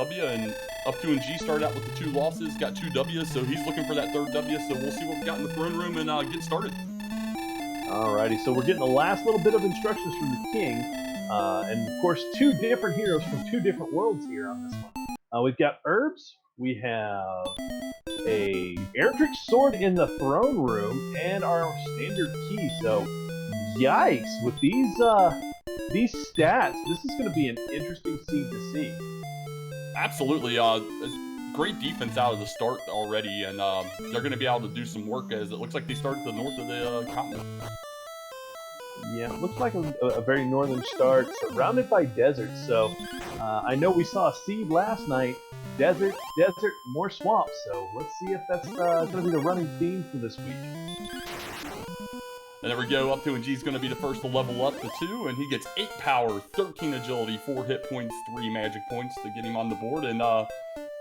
W, and up2ng started out with the 2 losses, got 2 Ws, so he's looking for that 3rd W, so we'll see what we got in the throne room and get started. Alrighty, so we're getting the last little bit of instructions from the king, and of course 2 different heroes from 2 different worlds here on this one. We've got herbs, we have a Erdrick sword in the throne room, and our standard key. So, yikes! With these stats, this is going to be an interesting scene to see. Absolutely, great defense out of the start already, and they're going to be able to do some work as it looks like they start at the north of the continent. Yeah, it looks like a very northern start, surrounded by desert. So, I know we saw a seed last night. Desert, more swamp. So let's see if that's going to be the running theme for this week. And there we go, up2ng is going to be the first to level up to 2, and he gets 8 power, 13 agility, 4 hit points, 3 magic points to get him on the board, and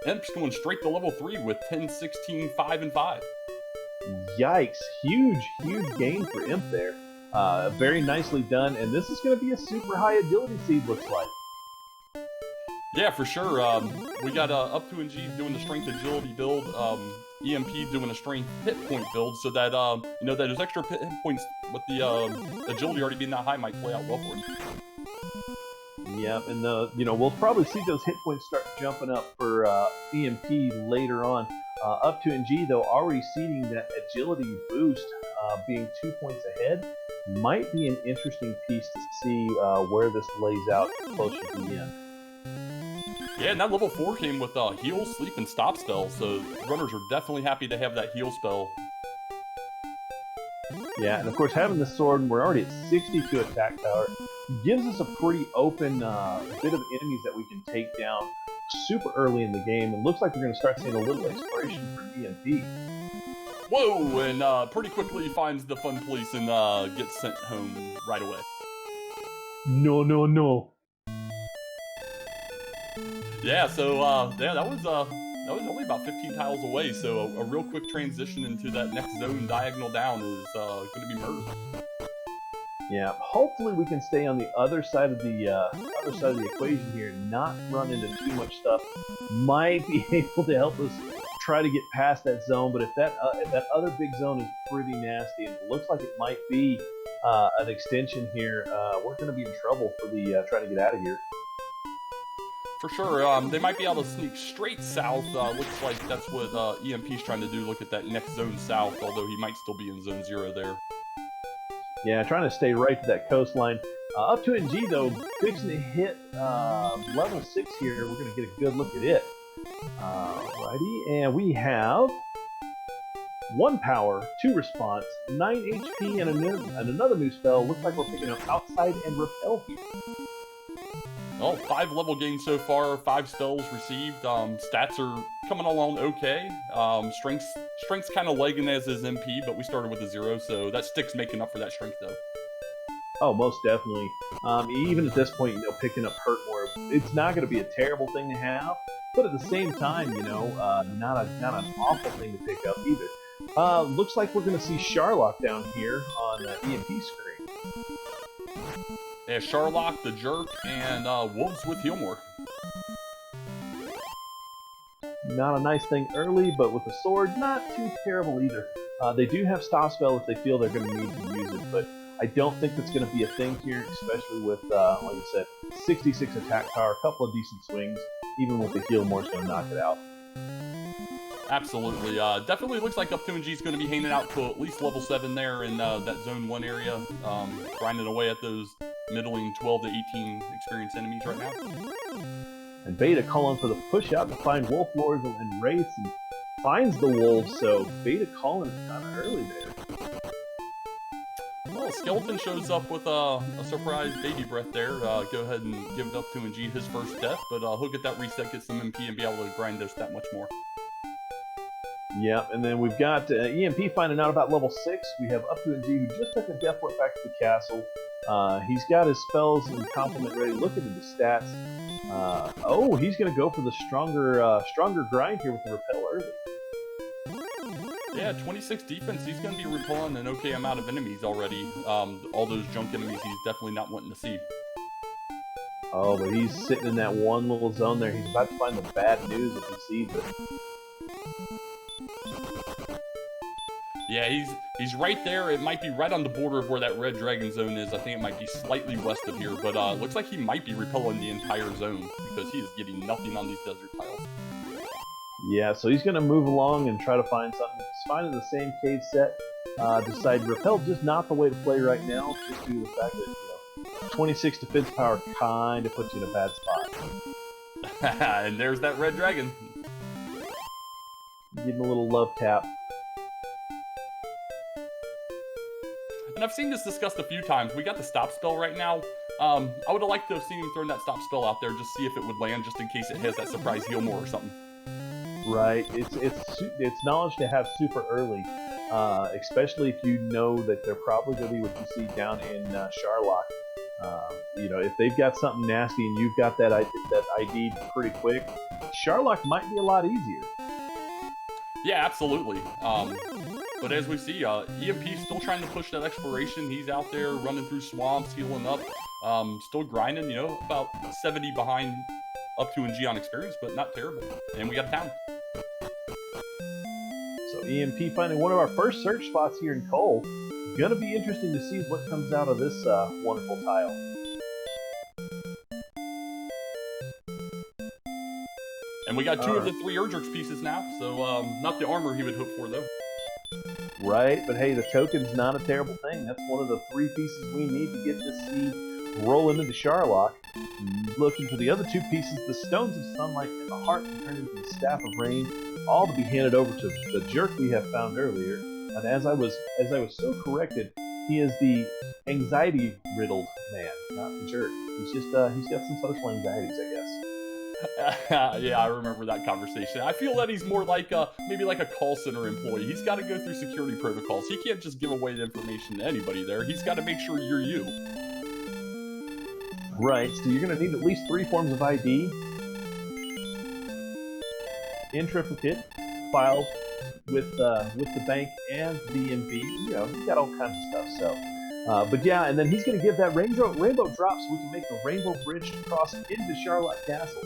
Imp's going straight to level 3 with 10, 16, 5, and 5. Yikes, huge gain for Imp there. Very nicely done, and this is going to be a super high agility seed, looks like. Yeah, for sure. We got up2ng doing the strength agility build, EMP doing a strength hit point build, so that that those extra hit points with the agility already being that high might play out well for him. Yeah, and we'll probably see those hit points start jumping up for EMP later on. Up2ng though already seeing that agility boost, being 2 points ahead, might be an interesting piece to see where this lays out closer to the end. Yeah, and that level 4 came with heal, sleep, and stop spell, so runners are definitely happy to have that heal spell. Yeah, and of course having the sword, and we're already at 62 attack power, gives us a pretty open bit of enemies that we can take down super early in the game, and looks like we're going to start seeing a little exploration for EMP. Whoa, and pretty quickly finds the fun police and gets sent home right away. No. Yeah, so that was only about 15 tiles away, so a real quick transition into that next zone diagonal down is going to be murder. Yeah, hopefully we can stay on the other side of the equation here and not run into too much stuff. Might be able to help us try to get past that zone, but if that other big zone is pretty nasty, and it looks like it might be an extension here, we're going to be in trouble for the trying to get out of here. For sure, they might be able to sneak straight south. Looks like that's what EMP's trying to do, look at that next zone south, although he might still be in zone 0 there. Yeah, trying to stay right to that coastline. up2ng though, fixing to hit level 6 here. We're going to get a good look at it. Alrighty, and we have 1 power, 2 response, 9 HP, and another new spell. Looks like we're picking up Outside and Repel here. Well, 5 level gains so far, 5 spells received. Stats are coming along okay. Strength's kind of lagging as is MP, but we started with a 0, so that stick's making up for that strength though. Oh, most definitely. Even at this point, picking up hurt more, it's not going to be a terrible thing to have, but at the same time, not an awful thing to pick up either. Looks like we're going to see Sharlock down here on the EMP screen. Yeah, Sharlock, the Jerk, and Wolves with Healmore. Not a nice thing early, but with the sword, not too terrible either. They do have Stop Spell if they feel they're going to need to use it, but I don't think that's going to be a thing here, especially with, like I said, 66 attack power, a couple of decent swings. Even with the Healmore's going to knock it out. Absolutely. Definitely looks like up2ng is going to be hanging out to at least level 7 there in that zone 1 area, grinding away at those middling 12 to 18 experienced enemies right now. And Beta calling for the push out to find Wolf Lords and Wraiths, and finds the Wolves, so Beta calling it kind of early there. Well, Skeleton shows up with a surprise baby breath there. Go ahead and give it up2ng his first death, but he'll get that reset, get some MP, and be able to grind us that much more. Yeah, and then we've got EMP finding out about level 6. We have up2ng who just took a death point back to the castle. He's got his spells and complement ready. Looking at the stats. He's going to go for the stronger grind here with the repel early. Yeah, 26 defense. He's going to be repelling an okay amount of enemies already. All those junk enemies he's definitely not wanting to see. Oh, but he's sitting in that one little zone there. He's about to find the bad news if he sees it. Yeah, he's right there. It might be right on the border of where that red dragon zone is. I think it might be slightly west of here, but it looks like he might be repelling the entire zone because he is getting nothing on these desert tiles. Yeah, so he's going to move along and try to find something. He's finding the same cave set. Decide repel just not the way to play right now, just due to the fact that 26 defense power kind of puts you in a bad spot. And there's that red dragon. Give him a little love tap. And I've seen this discussed a few times. We got the stop spell right now. I would have liked to have seen him throw that stop spell out there, just see if it would land, just in case it has that surprise heal more or something. Right. It's knowledge to have super early, especially if you know that they're probably going to be what you see down in Charlock. If they've got something nasty and you've got that ID pretty quick, Charlock might be a lot easier. Yeah, absolutely. But as we see, EMP's still trying to push that exploration. He's out there running through swamps, healing up, still grinding, about 70 behind up2ng on experience, but not terrible. And we got town. So EMP finding one of our first search spots here in Cole. Gonna be interesting to see what comes out of this wonderful tile. And we got two of the 3 Erdrix pieces now, so not the armor he would hope for, though. Right, but hey, the token's not a terrible thing. That's one of the 3 pieces we need to get this seed rolling into Charlock. Looking for the other 2 pieces, the Stones of Sunlight and the Heart can turn into the Staff of Rain, all to be handed over to the jerk we have found earlier. And as I was so corrected, he is the anxiety-riddled man, not the jerk. He's got some social anxieties, I guess. Yeah, I remember that conversation. I feel that he's more like maybe like a call center employee. He's got to go through security protocols. He can't just give away the information to anybody there. He's got to make sure you're you. Right, so you're going to need at least 3 forms of ID. In triplicate, filed with the bank and the EMP. He's got all kinds of stuff. So, but yeah, and then he's going to give that rainbow drop so we can make the rainbow bridge to cross into Charlotte Castle.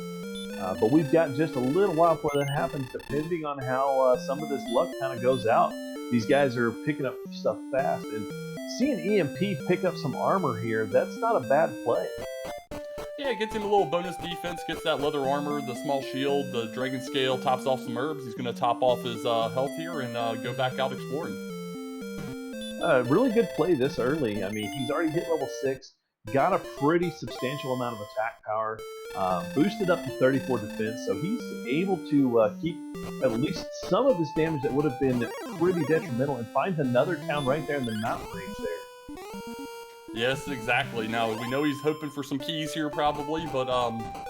But we've got just a little while before that happens, depending on how some of this luck kind of goes out. These guys are picking up stuff fast, and seeing EMP pick up some armor here, that's not a bad play. Yeah, it gets him a little bonus defense, gets that leather armor, the small shield, the dragon scale, tops off some herbs. He's going to top off his health here and go back out exploring. Really good play this early. I mean, he's already hit level 6, got a pretty substantial amount of attack power, boosted up to 34 defense, so he's able to keep at least some of his damage that would have been pretty detrimental and finds another town right there in the mountain range there. Yes, exactly. Now, we know he's hoping for some keys here probably, but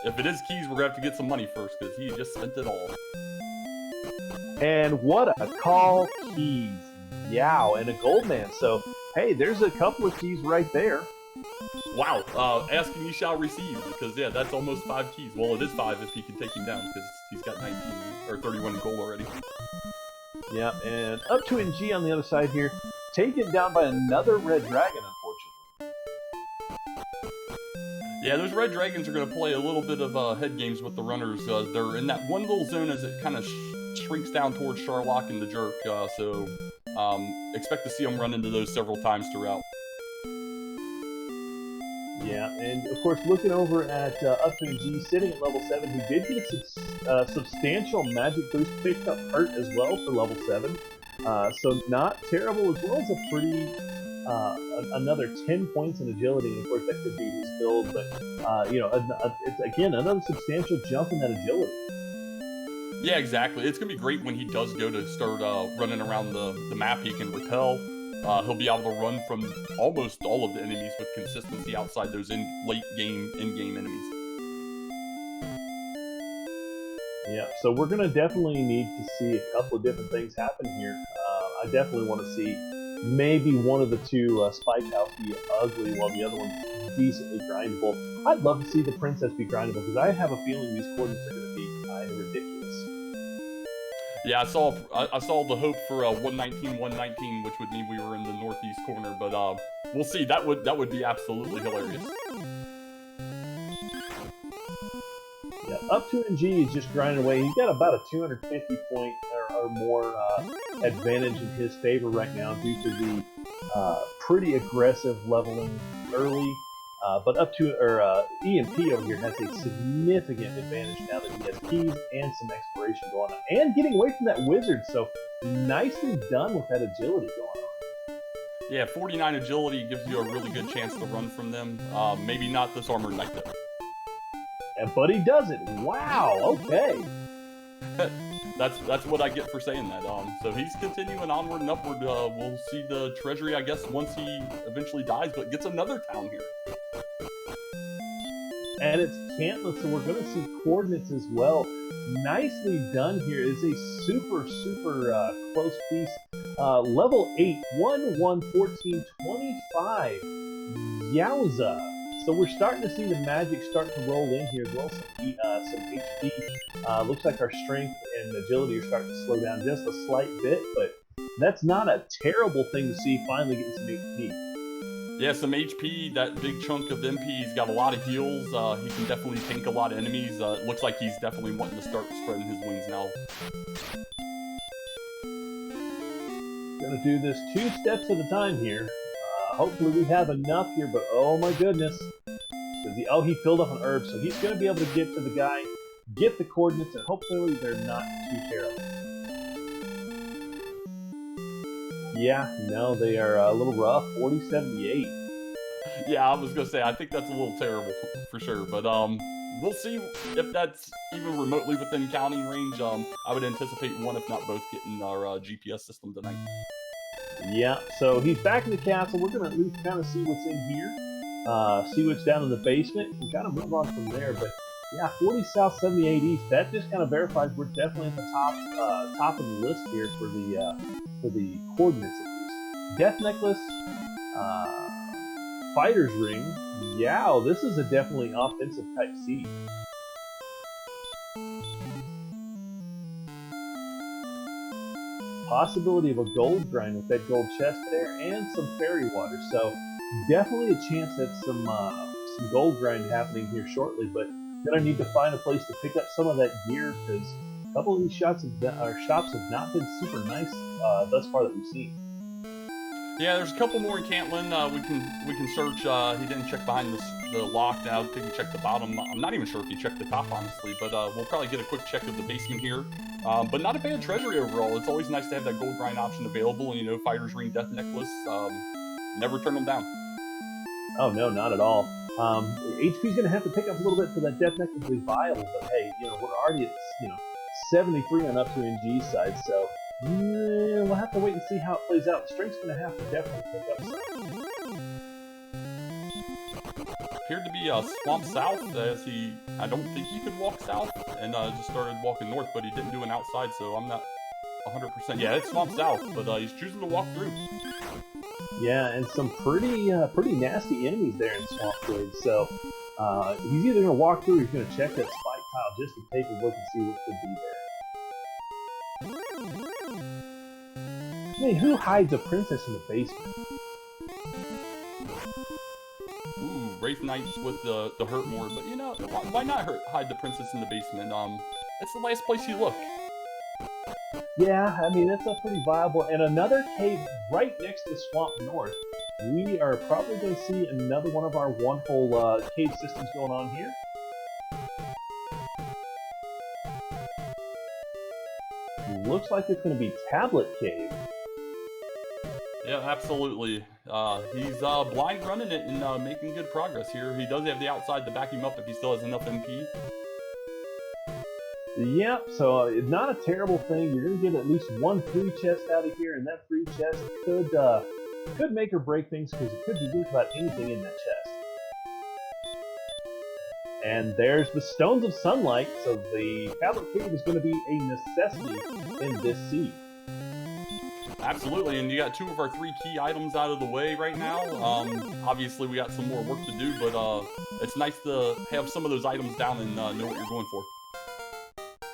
if it is keys, we're going to have to get some money first because he just spent it all. And what a call, keys. Yow, and a gold man. So, hey, there's a couple of keys right there. Wow, ask and you shall receive, because yeah, that's almost 5 keys. Well, it is 5 if you can take him down, because he's got 19 or 31 in gold already. Yeah, and up2ng on the other side here, taken down by another red dragon, unfortunately. Yeah, those red dragons are going to play a little bit of head games with the runners. They're in that one little zone as it kind of shrinks down towards Charlock and the jerk, so expect to see them run into those several times throughout. Yeah, and of course, looking over at up2ng, sitting at level 7, he did get a substantial magic boost, picked up hurt as well for level 7. So not terrible, as well as a pretty, another 10 points in agility, and of course that could be his build, but, it's, again, another substantial jump in that agility. Yeah, exactly. It's going to be great when he does go to start running around the map. He can repel. He'll be able to run from almost all of the enemies with consistency outside those in-game enemies. Yeah, so we're going to definitely need to see a couple of different things happen here. I definitely want to see maybe one of the 2 Spike House be ugly while the other one's decently grindable. I'd love to see the Princess be grindable, because I have a feeling these coordinates are going to be kind of ridiculous. Yeah, I saw the hope for 119, which would mean we were in the northeast corner, but we'll see. That would be absolutely hilarious. up2ng is just grinding away. He's got about a 250 point or more advantage in his favor right now due to the pretty aggressive leveling early. But EMP over here has a significant advantage now that he has keys and some exploration going on. And getting away from that wizard, so nicely done with that agility going on. Yeah, 49 agility gives you a really good chance to run from them. Maybe not this armored knight though. But he does it. Wow, okay. That's what I get for saying that. So he's continuing onward and upward. We'll see the treasury, I guess, once he eventually dies, but gets another town here. And it's Cantless, so we're going to see coordinates as well. Nicely done here. It's a super close piece. Level 8, 1, 1, 14, 25. Yowza. So we're starting to see the magic start to roll in here as well. Some HP. Looks like our strength and agility are starting to slow down just a slight bit, but that's not a terrible thing to see finally getting some HP. Yeah, some HP, that big chunk of MP. He's got a lot of heals. He can definitely tank a lot of enemies. It looks like he's definitely wanting to start spreading his wings now. Gonna do this 2 steps at a time here. Hopefully we have enough here, but oh my goodness. He filled up on herbs, so he's going to be able to get to the guy, get the coordinates, and hopefully they're not too terrible. Yeah, no, they are a little rough, 40-78. Yeah, I was going to say, I think that's a little terrible for sure, but we'll see if that's even remotely within counting range. I would anticipate one, if not both, getting our GPS system tonight. Yeah, so he's back in the castle. We're going to at least kind of see what's in here. See what's down in the basement, and kind of move on from there. But yeah, 40 south, 78 east. That just kind of verifies we're definitely at the top of the list here for the coordinates at least. Death necklace, fighter's ring. Yeah, this is a definitely offensive type seed. Possibility of a gold grind with that gold chest there, and some fairy water. So definitely a chance at some gold grind happening here shortly, but gonna need to find a place to pick up some of that gear because a couple of these shops have not been super nice thus far that we've seen. Yeah, there's a couple more in Cantlin. We can search. He didn't check behind the lock. Now I think he checked the bottom. I'm not even sure if he checked the top, honestly, but we'll probably get a quick check of the basement here. But not a bad treasury overall. It's always nice to have that gold grind option available, and fighter's ring, death necklace. Never turn them down. Oh no, not at all. HP's gonna have to pick up a little bit for that death necklace to be viable, but hey, we're already at 73 on up2ng's side, so we'll have to wait and see how it plays out. Strength's gonna have to definitely pick up some. Appeared to be swamp south, as I don't think he could walk south, and just started walking north, but he didn't do an outside, so I'm not 100%. Yeah, it's swamp south, but he's choosing to walk through. Yeah, and some pretty nasty enemies there in Swamp Glade, so he's either going to walk through or he's going to check that spike tile just to take a look and see what could be there. Hey, who hides a princess in the basement? Ooh, Wraith Knights with the Hurtmore, but why not hide the princess in the basement? It's the last place you look. Yeah, I mean, it's a pretty viable, and another cave right next to the Swamp North. We are probably going to see another one of our one-hole cave systems going on here. Looks like it's going to be Tablet Cave. Yeah, absolutely. He's blind running it and making good progress here. He does have the outside to back him up if he still has enough MP. Yep, so not a terrible thing. You're going to get at least one free chest out of here, and that free chest could make or break things because it could be just about anything in that chest. And there's the Stones of Sunlight, so the Tablet Cave is going to be a necessity in this seed. Absolutely, and you got 2 of our 3 key items out of the way right now. Obviously, we got some more work to do, but it's nice to have some of those items down and know what you're going for.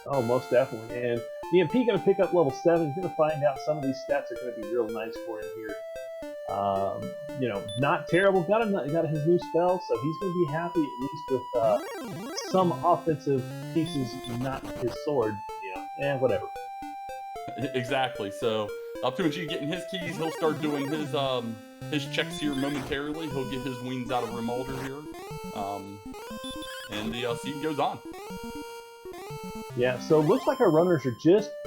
Oh, most definitely. And EMP going to pick up level 7. He's going to find out some of these stats are going to be real nice for him here. Not terrible. Got his new spell, so he's going to be happy at least with some offensive pieces, not his sword. Whatever. Exactly. So up2ng getting his keys, he'll start doing his checks here momentarily. He'll get his wings out of Rimalder here, and the scene goes on. Yeah, so it looks like our runners are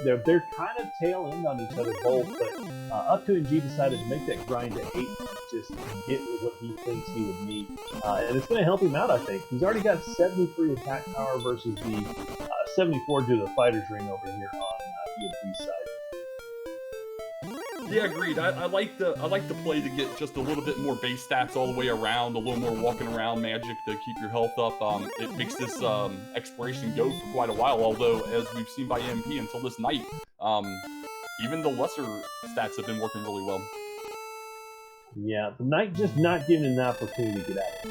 they're kind of tail end on each other both, but up2ng decided to make that grind to 8 just to get what he thinks he would need. And it's going to help him out, I think. He's already got 73 attack power versus the 74 due to the fighter's ring over here on EMP's side. Yeah, agreed. I like the play to get just a little bit more base stats all the way around, a little more walking around magic to keep your health up. It makes this exploration go for quite a while, although, as we've seen by EMP until this night, even the lesser stats have been working really well. Yeah, the knight just not giving him the opportunity to get at it.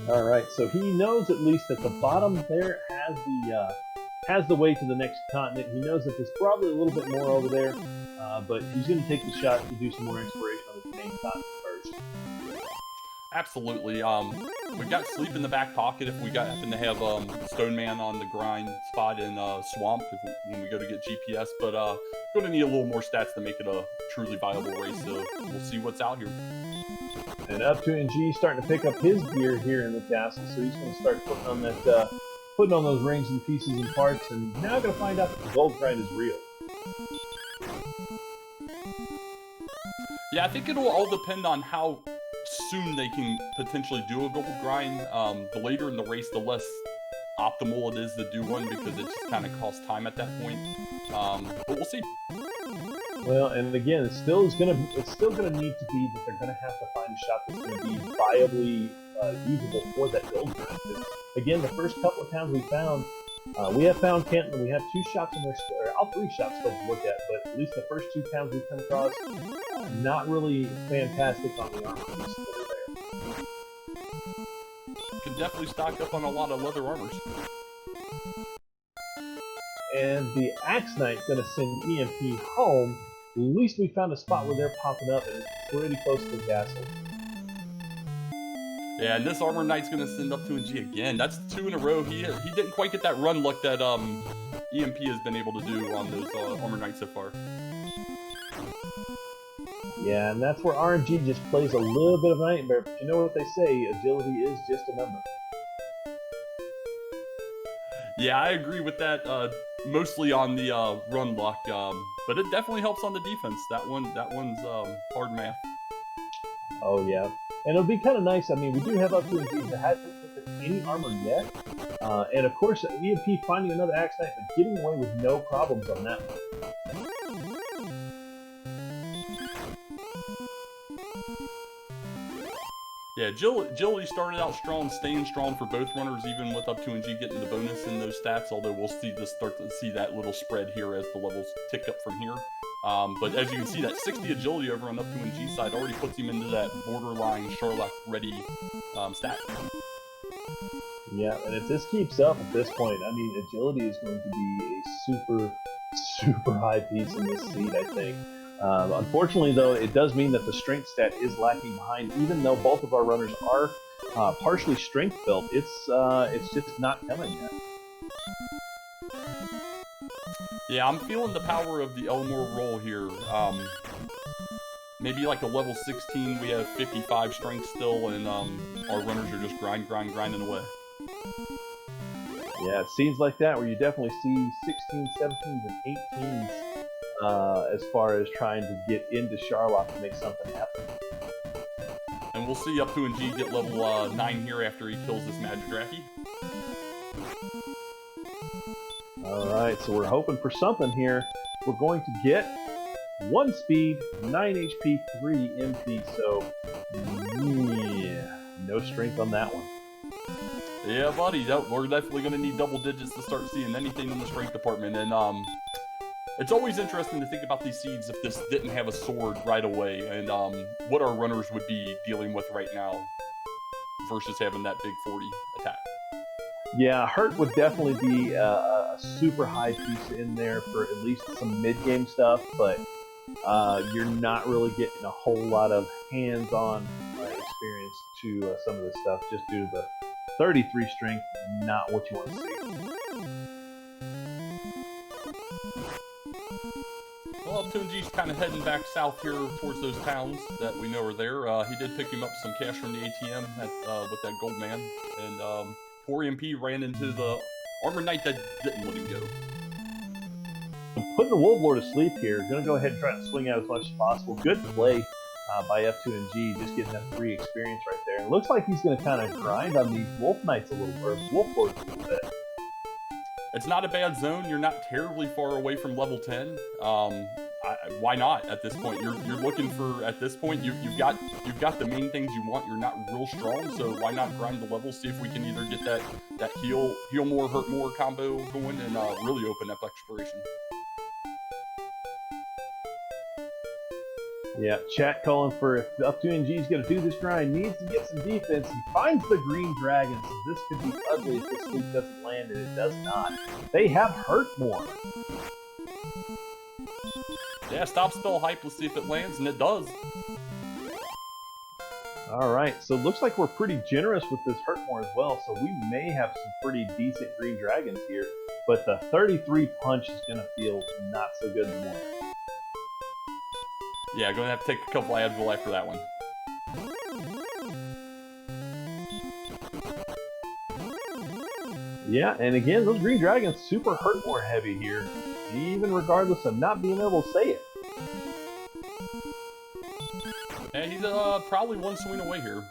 Alright, so he knows at least that the bottom there has the way to the next continent. He knows that there's probably a little bit more over there, but he's going to take the shot to do some more exploration on the main continent first. Absolutely. We've got Sleep in the back pocket if we happen to have Stone Man on the grind spot in Swamp when we go to get GPS, but going to need a little more stats to make it a truly viable race, so we'll see what's out here. And up2ng starting to pick up his gear here in the castle, so he's going to start putting on those rings and pieces and parts, and now going to find out that the gold grind is real. Yeah, I think it'll all depend on how soon they can potentially do a gold grind. The later in the race, the less optimal it is to do one because it just kind of costs time at that point. But we'll see. Well, and again, it's still gonna need to be that they're gonna have to find a shop that's gonna be viably usable for that gold grind. Again, the first couple of towns we have found Kenton. We have 2 shops in there, or all 3 shops still to look at, but at least the first 2 towns we've come across, not really fantastic on the armor pieces that are there. Can definitely stock up on a lot of leather armors. And the Axe Knight gonna send EMP home. At least we found a spot where they're popping up, and it's pretty close to the castle. Yeah, and this Armor Knight's gonna send up2ng again. That's 2 in a row. He didn't quite get that run luck that EMP has been able to do on those Armor Knights so far. Yeah, and that's where RNG just plays a little bit of nightmare. But you know what they say, agility is just a number. Yeah, I agree with that. Mostly on the run luck, but it definitely helps on the defense. That one's hard math. Oh yeah, and it'll be kind of nice. I mean, we do have up2ng that hasn't put any armor yet, and of course EMP finding another Axe Knight, but getting away with no problems on that one. Yeah, agility started out strong, staying strong for both runners, even with up2ng getting the bonus in those stats, although we'll start to see that little spread here as the levels tick up from here. But as you can see, that 60 agility over on up2ng side already puts him into that borderline Sherlock ready stat. Yeah, and if this keeps up at this point, I mean, agility is going to be a super high piece in this seed, I think. Unfortunately, though, it does mean that the strength stat is lacking behind. Even though both of our runners are partially strength built, it's just not coming yet. Yeah, I'm feeling the power of the Elmore roll here. Maybe like a level 16, we have 55 strength still, and our runners are just grinding away. Yeah, it seems like that, where you definitely see 16s, 17s, and 18s as far as trying to get into Sherlock to make something happen. And we'll see up2ng get level 9 here after he kills this Magidraki. Alright, so we're hoping for something here. We're going to get 1 speed, 9 HP, 3 MP, so yeah, no strength on that one. Yeah, buddy, we're definitely going to need double digits to start seeing anything in the strength department, and it's always interesting to think about these seeds if this didn't have a sword right away, and what our runners would be dealing with right now versus having that big 40 attack. Yeah, hurt would definitely be a super high piece in there for at least some mid-game stuff, but you're not really getting a whole lot of hands-on experience to some of this stuff just due to the 33 strength, not what you want to see. Well, up2ng's kind of heading back south here towards those towns that we know are there. He did pick him up some cash from the ATM with that gold man, and poor EMP ran into the armor knight that didn't let him go. Putting the Wolf Lord to sleep here. Going to go ahead and try to swing out as much as possible. Good play by up2ng, just getting that free experience right there. It looks like he's going to kind of grind on these Wolf Knights a little bit, or Wolf Lords a little bit. It's not a bad zone. You're not terribly far away from level 10. Why not at this point? You're looking for, at this point, you've got the main things you want. You're not real strong, so why not grind the levels? See if we can either get that heal more, hurt more combo going, and really open up exploration. Yeah, chat calling for if up2ng is going to do this grind, needs to get some defense. He finds the green dragon, so this could be ugly if this sleep doesn't land, and it does not. They have hurt more. Yeah, stop spell hype. Let's see if it lands, and it does. All right, so it looks like we're pretty generous with this hurt more as well, so we may have some pretty decent green dragons here, but the 33 punch is going to feel not so good in the morning. Yeah, gonna have to take a couple Advil after that one. Yeah, and again, those green dragons super hurt more heavy here, even regardless of not being able to say it. And he's probably one swing away here.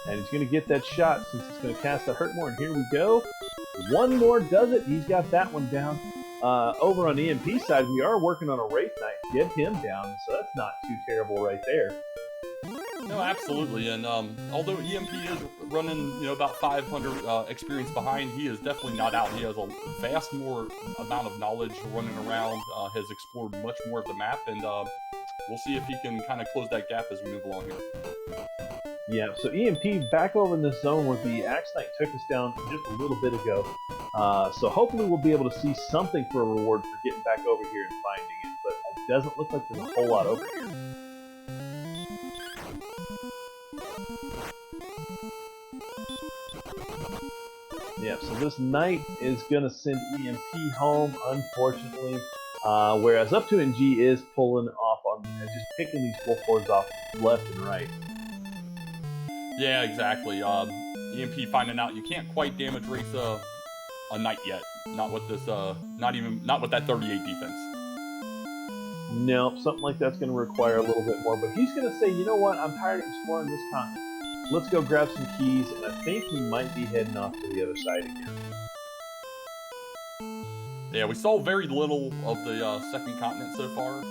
And he's going to get that shot since it's going to cast the hurt more, and here we go. One more does it. He's got that one down. Over on the EMP side, we are working on a Wraith Knight. Get him down, so that's not too terrible right there. No, absolutely, and although EMP is running, about 500 experience behind, he is definitely not out. He has a vast more amount of knowledge running around, has explored much more of the map, and we'll see if he can kind of close that gap as we move along here. Yeah, so EMP back over in this zone where the Axe Knight took us down just a little bit ago. So hopefully we'll be able to see something for a reward for getting back over here and finding it, but it doesn't look like there's a whole lot over here. Yeah, so this knight is going to send EMP home, unfortunately, whereas up2ng is pulling off on just picking these Wolf Lords off left and right. Yeah, exactly. EMP finding out you can't quite damage race a knight yet. Not with this, not with that 38 defense. No, something like that's going to require a little bit more. But he's going to say, you know what? I'm tired of exploring this continent. Let's go grab some keys, and I think he might be heading off to the other side again. Yeah, we saw very little of the second continent so far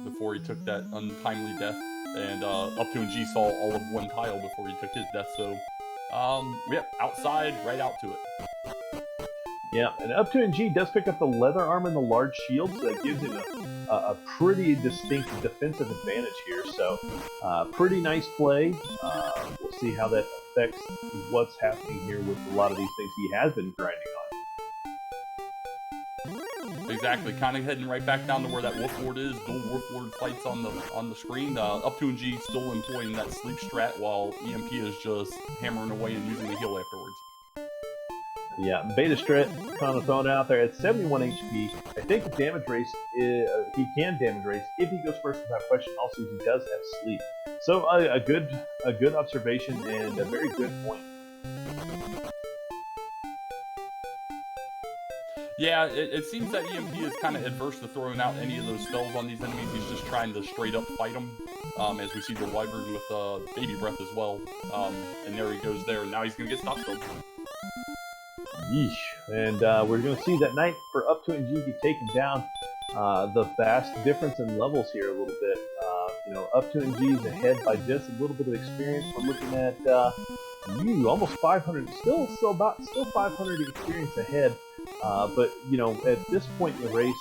before he took that untimely death. And up2ng saw all of one tile before he took his death, so yep, outside, right out to it. Yeah, and up2ng does pick up the leather armor and the large shield, so that gives him a pretty distinct defensive advantage here. So, pretty nice play. We'll see how that affects what's happening here with a lot of these things he has been grinding on. Exactly, kind of heading right back down to where that Wolf Lord is. Dual Wolf Lord fights on the screen. up2ng still employing that sleep strat while EMP is just hammering away and using the heal afterwards. Yeah, beta strat kind of thrown out there at 71 HP. I think the damage race he can damage race if he goes first without question. Also, he does have sleep, so a good observation and a very good point. Yeah, it seems that EMP is kind of adverse to throwing out any of those spells on these enemies. He's just trying to straight up fight them, as we see the Wyvern with Baby Breath as well. And there he goes there, and now he's going to get stop spelled. Yeesh. And we're going to see that knight for up2ng get taken down. The vast difference in levels here a little bit. up2ng is ahead by just a little bit of experience. We're looking at almost 500, still 500 experience ahead. But at this point in the race,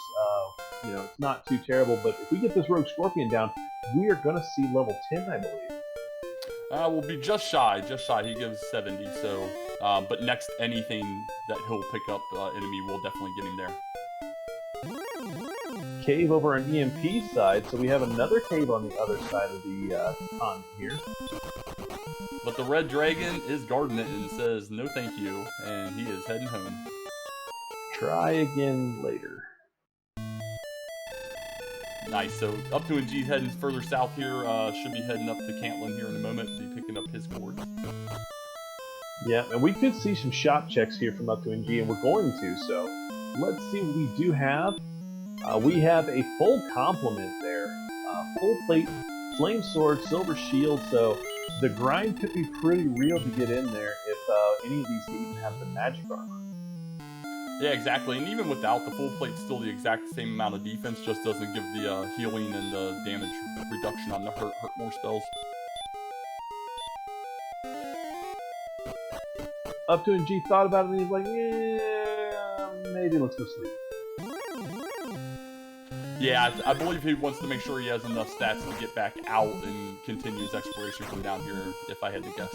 it's not too terrible. But if we get this Rogue Scorpion down, we are going to see level 10, I believe. Will be just shy. He gives 70. So, but next anything that he'll pick up enemy will definitely get him there. Cave over on EMP side, so we have another cave on the other side of the pond here. But the red dragon is guarding it and says no thank you, and he is heading home. Try again later. Nice, so up2ng's heading further south here, should be heading up to Cantlin here in a moment, be picking up his cord. Yeah, and we could see some shop checks here from up2ng, and we're going to, so let's see what we do have. We have a full complement there. Full plate, flame sword, silver shield, so the grind could be pretty real to get in there if any of these even have the magic armor. Yeah, exactly, and even without, the full plate's still the exact same amount of defense, just doesn't give the healing and the damage reduction on the hurt more spells. up2ng thought about it and he's like, yeah, maybe let's go sleep. Yeah, I believe he wants to make sure he has enough stats to get back out and continue his exploration from down here, if I had to guess.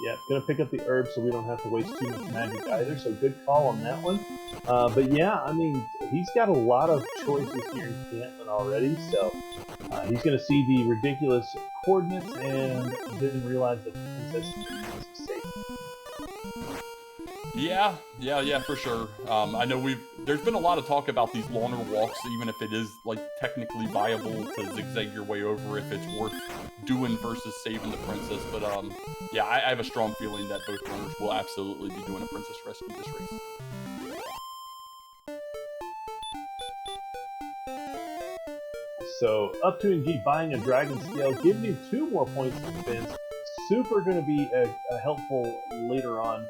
Yeah, gonna pick up the herbs so we don't have to waste too much magic either, so good call on that one. But yeah, I mean, he's got a lot of choices here in Cantlin already, so he's gonna see the ridiculous coordinates and then realize that the princess is safe. Yeah, for sure. I know there's been a lot of talk about these longer walks, even if it is like technically viable to zigzag your way over, if it's worth doing versus saving the princess. But yeah, I have a strong feeling that both runners will absolutely be doing a princess rescue this race. So up2ng buying a dragon scale gives you 2 more points of defense. Super going to be a helpful later on.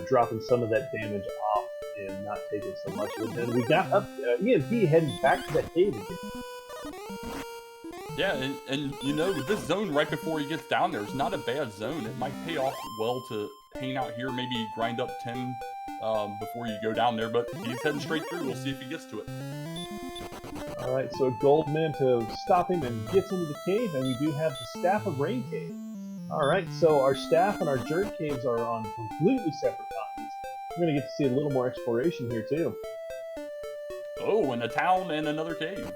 Dropping some of that damage off and not taking so much of it. And we got up EMP heading back to that cave again. Yeah, and you know, this zone right before he gets down there is not a bad zone. It might pay off well to hang out here, maybe grind up 10 before you go down there, but he's heading straight through. We'll see if he gets to it. Alright, so a gold man to stop him and gets into the cave, and we do have the Staff of Rain cave. Alright, so our staff and our jerk caves are on completely separate continents. We're going to get to see a little more exploration here too. Oh, and a town and another cave.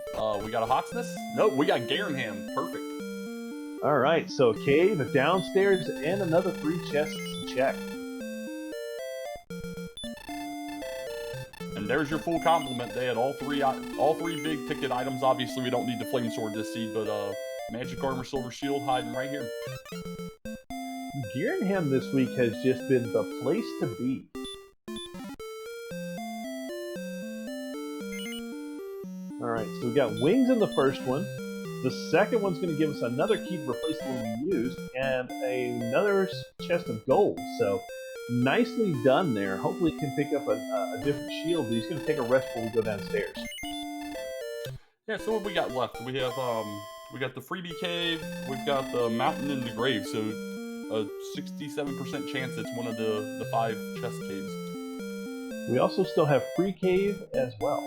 We got a Hawksness? Nope, we got Garenham. Perfect. Alright, so a cave, a downstairs, and another 3 chests to check. And there's your full complement. They had all three big ticket items. Obviously, we don't need the flame sword this seed, but magic armor, silver shield hiding right here. Garenham this week has just been the place to be. Alright, so we got wings in the first one. The second one's going to give us another key to replace the one we used, and another chest of gold. So, nicely done there. Hopefully he can pick up a different shield, but he's going to take a rest before we go downstairs. Yeah, so what we got left? We have, we got the freebie cave, we've got the mountain and the grave, so a 67% chance it's one of the 5 chest caves. We also still have free cave as well.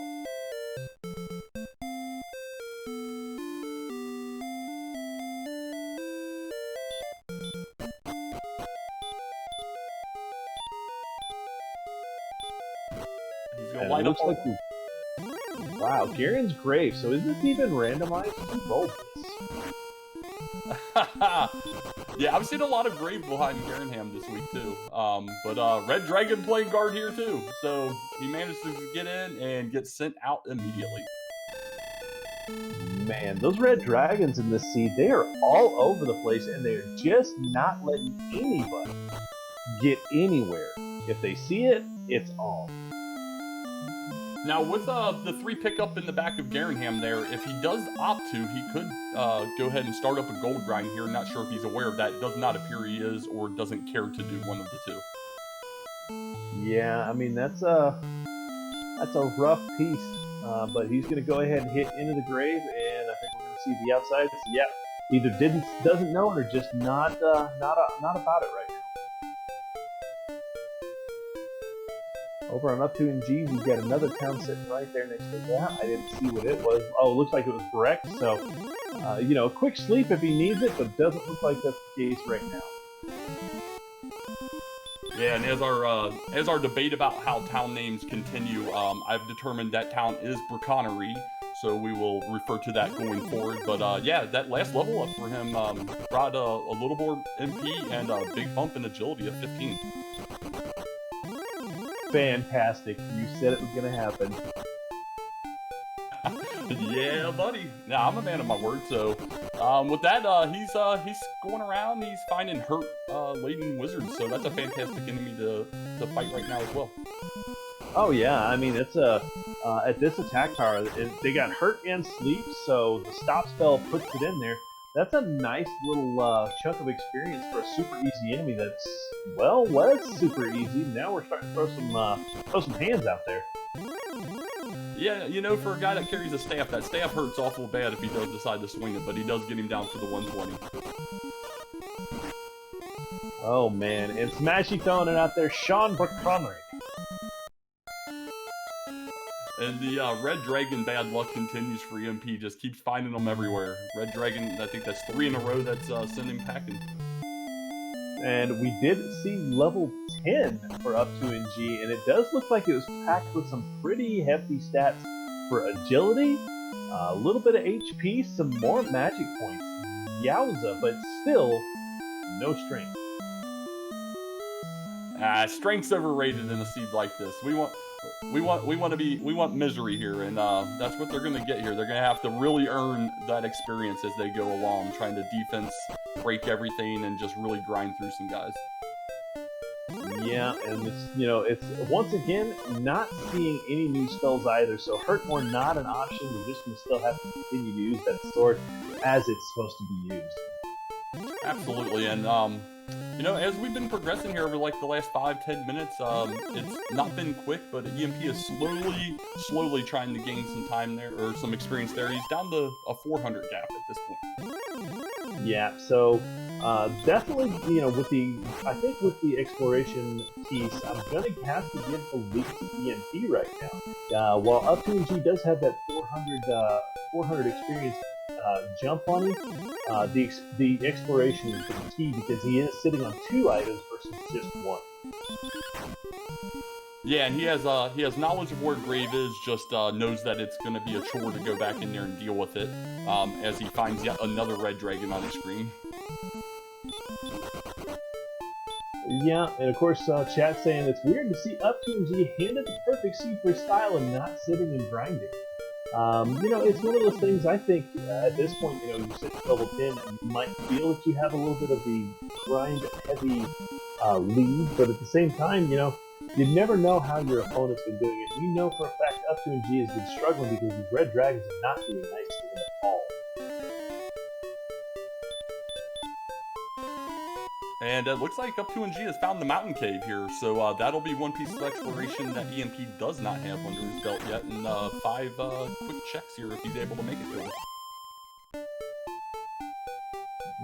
He's gonna light up. Like wow, Garen's grave. So is this even randomized? Who rolled this? Yeah, I've seen a lot of grave behind Garenham this week too. But Red Dragon playing guard here too, so he managed to get in and get sent out immediately. Man, those red dragons in this seed, they are all over the place, and they're just not letting anybody get anywhere. If they see it, it's on. Now, with the 3 pickup in the back of Garenham there, if he does opt to, he could go ahead and start up a gold grind here. Not sure if he's aware of that. Does not appear he is, or doesn't care to do one of the 2. Yeah, I mean, that's a rough piece. But he's going to go ahead and hit into the grave, and I think we're going to see the outside. So, yeah, either doesn't know it or just not about it right now. Over on up2ng, we've got another town sitting right there next to that. I didn't see what it was. Oh, it looks like it was Breck. So, a quick sleep if he needs it, but it doesn't look like that's the case right now. Yeah, and as our debate about how town names continue, I've determined that town is Braconnery, so we will refer to that going forward. But yeah, that last level up for him brought a little more MP and a big bump in agility of 15. Fantastic. You said it was going to happen. Yeah, buddy. Now, I'm a man of my word, so with that, he's going around, he's finding hurt laden wizards, so that's a fantastic enemy to fight right now as well. Oh yeah, I mean, it's at this attack power, they got hurt and sleep, so the stop spell puts it in there. That's a nice little chunk of experience for a super easy enemy that's, well, was super easy. Now we're starting to throw some hands out there. Yeah, you know, for a guy that carries a staff, that staff hurts awful bad if he does decide to swing it, but he does get him down for the 120. Oh man, and Smashy throwing it out there, Sean Braconnery. And the Red Dragon bad luck continues for EMP, just keeps finding them everywhere. Red Dragon, I think that's 3 in a row that's sending packing. And we did see level 10 for up2ng, and it does look like it was packed with some pretty hefty stats for agility, a little bit of HP, some more magic points. Yowza, but still no strength. Strength's overrated in a seed like this. We want misery here, and that's what they're gonna get here. They're gonna have to really earn that experience as they go along, trying to defense, break everything, and just really grind through some guys. Yeah, and it's once again not seeing any new spells either. So Hurtmore not an option. We're just gonna still have to continue to use that sword as it's supposed to be used. Absolutely, and as we've been progressing here over like the last 5-10 minutes, it's not been quick, but EMP is slowly trying to gain some time there, or some experience there. He's down to a 400 gap at this point. Yeah, so definitely, I think with the exploration piece, I'm gonna have to give the lead to EMP right now. While up2ng does have that 400 experience jump on him, the exploration is the key because he is sitting on 2 items versus just 1. Yeah, and he has knowledge of where Grave is, just knows that it's going to be a chore to go back in there and deal with it, as he finds yet another red dragon on his screen. Yeah, and of course, chat saying it's weird to see up2ng handed the perfect seed for his style and not sitting and grinding. It's one of those things. I think at this point, you sit at level 10, and you might feel that you have a little bit of the grind-heavy lead, but at the same time, you never know how your opponent's been doing it. We know for a fact up2ng has been struggling because these red dragons are not being nice to him at all. And it looks like up2ng has found the mountain cave here, so that'll be one piece of exploration that EMP does not have under his belt yet, and 5 quick checks here if he's able to make it to it.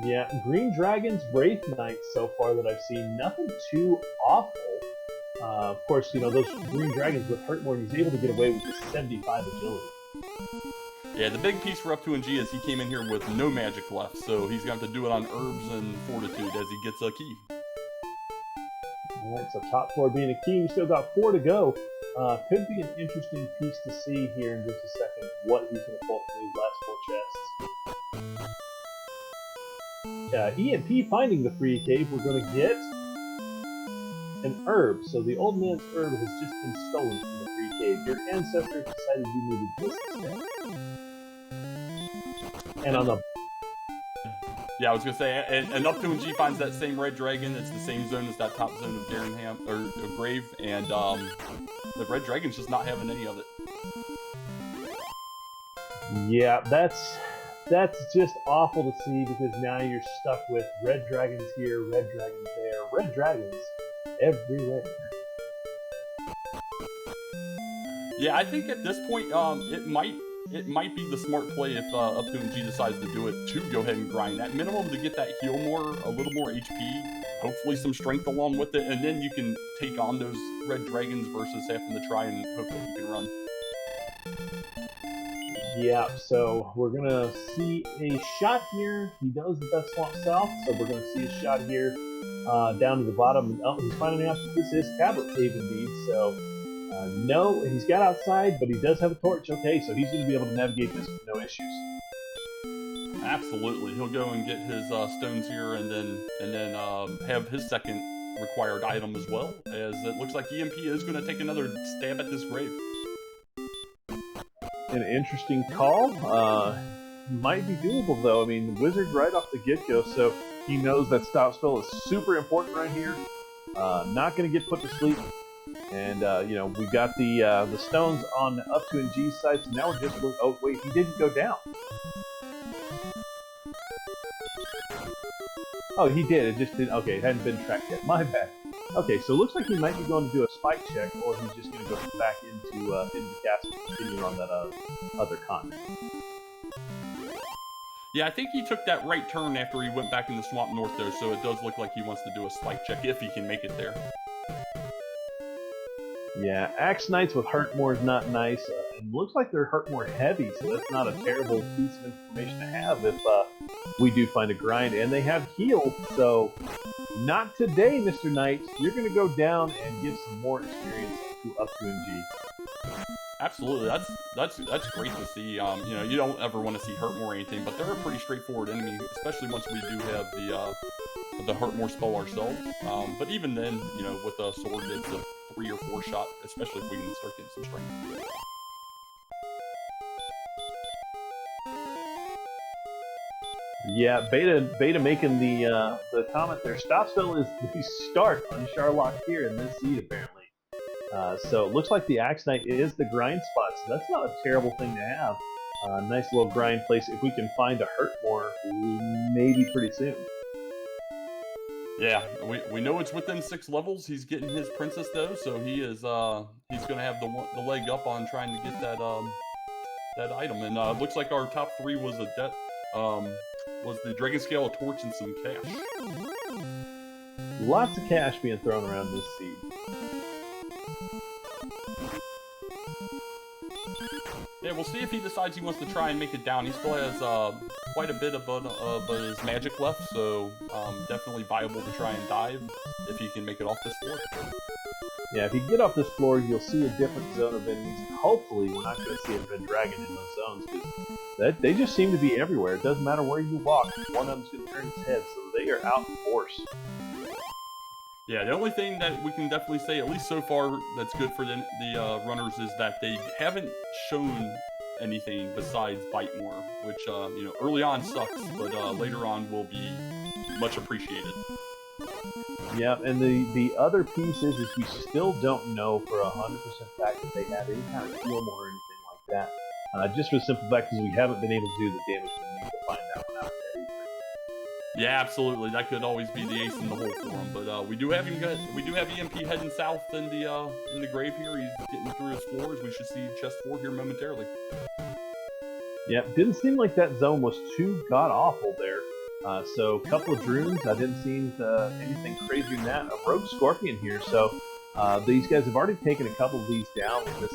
Yeah, Green Dragon's Wraith Knights so far that I've seen, nothing too awful. Of course, those Green Dragons with Hurtmore, he's able to get away with just 75 agility. Yeah, the big piece for up2ng is he came in here with no magic left, so he's going to have to do it on herbs and fortitude as he gets a key. Alright, so top floor being a key, we still got 4 to go. Could be an interesting piece to see here in just a second, what he's going to pull from these last 4 chests. EMP finding the free cave, we're going to get an herb. So the old man's herb has just been stolen from the free cave. Your ancestors decided you needed this instead. And on the... Yeah, I was going to say, and up2ng finds that same red dragon. It's the same zone as that top zone of Darenham, or Grave, and the red dragon's just not having any of it. Yeah, that's just awful to see, because now you're stuck with red dragons here, red dragons there, red dragons everywhere. Yeah, I think at this point, it might it might be the smart play if up2ng decides to do it to go ahead and grind at minimum to get that heal more, a little more HP, hopefully some strength along with it, and then you can take on those red dragons versus having to try and hope that you can run. Yeah, so we're gonna see a shot here. He knows that that's Swamp South, so we're gonna see a shot here down to the bottom. Oh, he's finding out that this is Tablet Cave indeed, so no, he's got outside, but he does have a torch. Okay, so he's gonna be able to navigate this with no issues. Absolutely, he'll go and get his stones here, and then have his second required item as well, as it looks like EMP is going to take another stab at this grave. An interesting call. Might be doable though. I mean, the Wizard right off the get-go, so he knows that stop spell is super important right here. Not going to get put to sleep. And you know, we got the stones on up2ng's side, so now we're just oh wait, he didn't go down. Oh, he did. It just didn't. Okay, it hadn't been tracked yet. My bad. Okay, so it looks like he might be going to do a spike check, or he's just going to go back into the castle, continue on that other continent. Yeah, I think he took that right turn after he went back in the Swamp North, though, so it does look like he wants to do a spike check if he can make it there. Yeah, Axe Knights with Hurtmore is not nice, and looks like they're Hurtmore heavy, so that's not a terrible piece of information to have if we do find a grind. And they have heal, so not today, Mr. Knight. You're going to go down and give some more experience to up2ng. Absolutely, that's great to see. You know, you don't ever want to see Hurtmore or anything, but they're a pretty straightforward enemy, especially once we do have the Hurtmore spell ourselves. But even then, you know, with a sword, it's a 3 or 4 shot, especially if we can start getting some strength. Yeah, Beta making the comment there. Stop spell is the start on Charlock here in this seed, apparently. So it looks like the Axe Knight is the grind spot, so that's not a terrible thing to have. Nice little grind place if we can find a Hurtmore, maybe pretty soon. Yeah, we know it's within 6 levels. He's getting his princess though, so he is he's gonna have the leg up on trying to get that that item. And it looks like our top 3 was was the Dragon Scale, a torch, and some cash. Lots of cash being thrown around this seed. Yeah, we'll see if he decides he wants to try and make it down. He still has quite a bit of his magic left, so definitely viable to try and dive if he can make it off this floor. Yeah, if you get off this floor, you'll see a different zone of enemies. Hopefully, we're not going to see a red dragon in those zones, because they just seem to be everywhere. It doesn't matter where you walk, one of them's going to turn its head, so they are out in force. Yeah, the only thing that we can definitely say, at least so far, that's good for the runners is that they haven't shown anything besides Bite More, which, you know, early on sucks, but later on will be much appreciated. Yeah, and the other piece is we still don't know for 100% fact that they have any kind of heal more or anything like that. Just for the simple fact is we haven't been able to do the damage we need to find that one out yet either. Yeah, absolutely. That could always be the ace in the hole for him. But we do have EMP heading south in the grave here. He's getting through his floors. We should see chest 4 here momentarily. Yeah, didn't seem like that zone was too god awful there. So a couple of Droons. I didn't see anything crazier than that. A Rogue Scorpion here. So these guys have already taken a couple of these down with this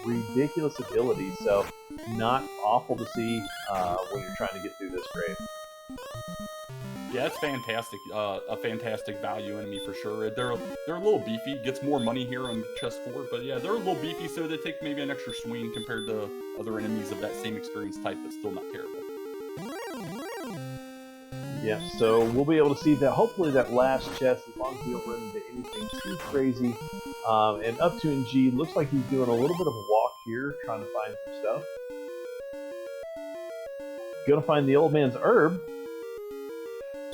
ridiculous ability. So not awful to see when you're trying to get through this grave. Yeah, it's fantastic. A fantastic value enemy for sure. They're a little beefy. Gets more money here on chest 4, but yeah, they're a little beefy, so they take maybe an extra swing compared to other enemies of that same experience type, but still not terrible. Yeah, so we'll be able to see that. Hopefully, that last chest, as long as we don't run into anything too crazy. And up2ng looks like he's doing a little bit of a walk here, trying to find some stuff. Gonna find the old man's herb.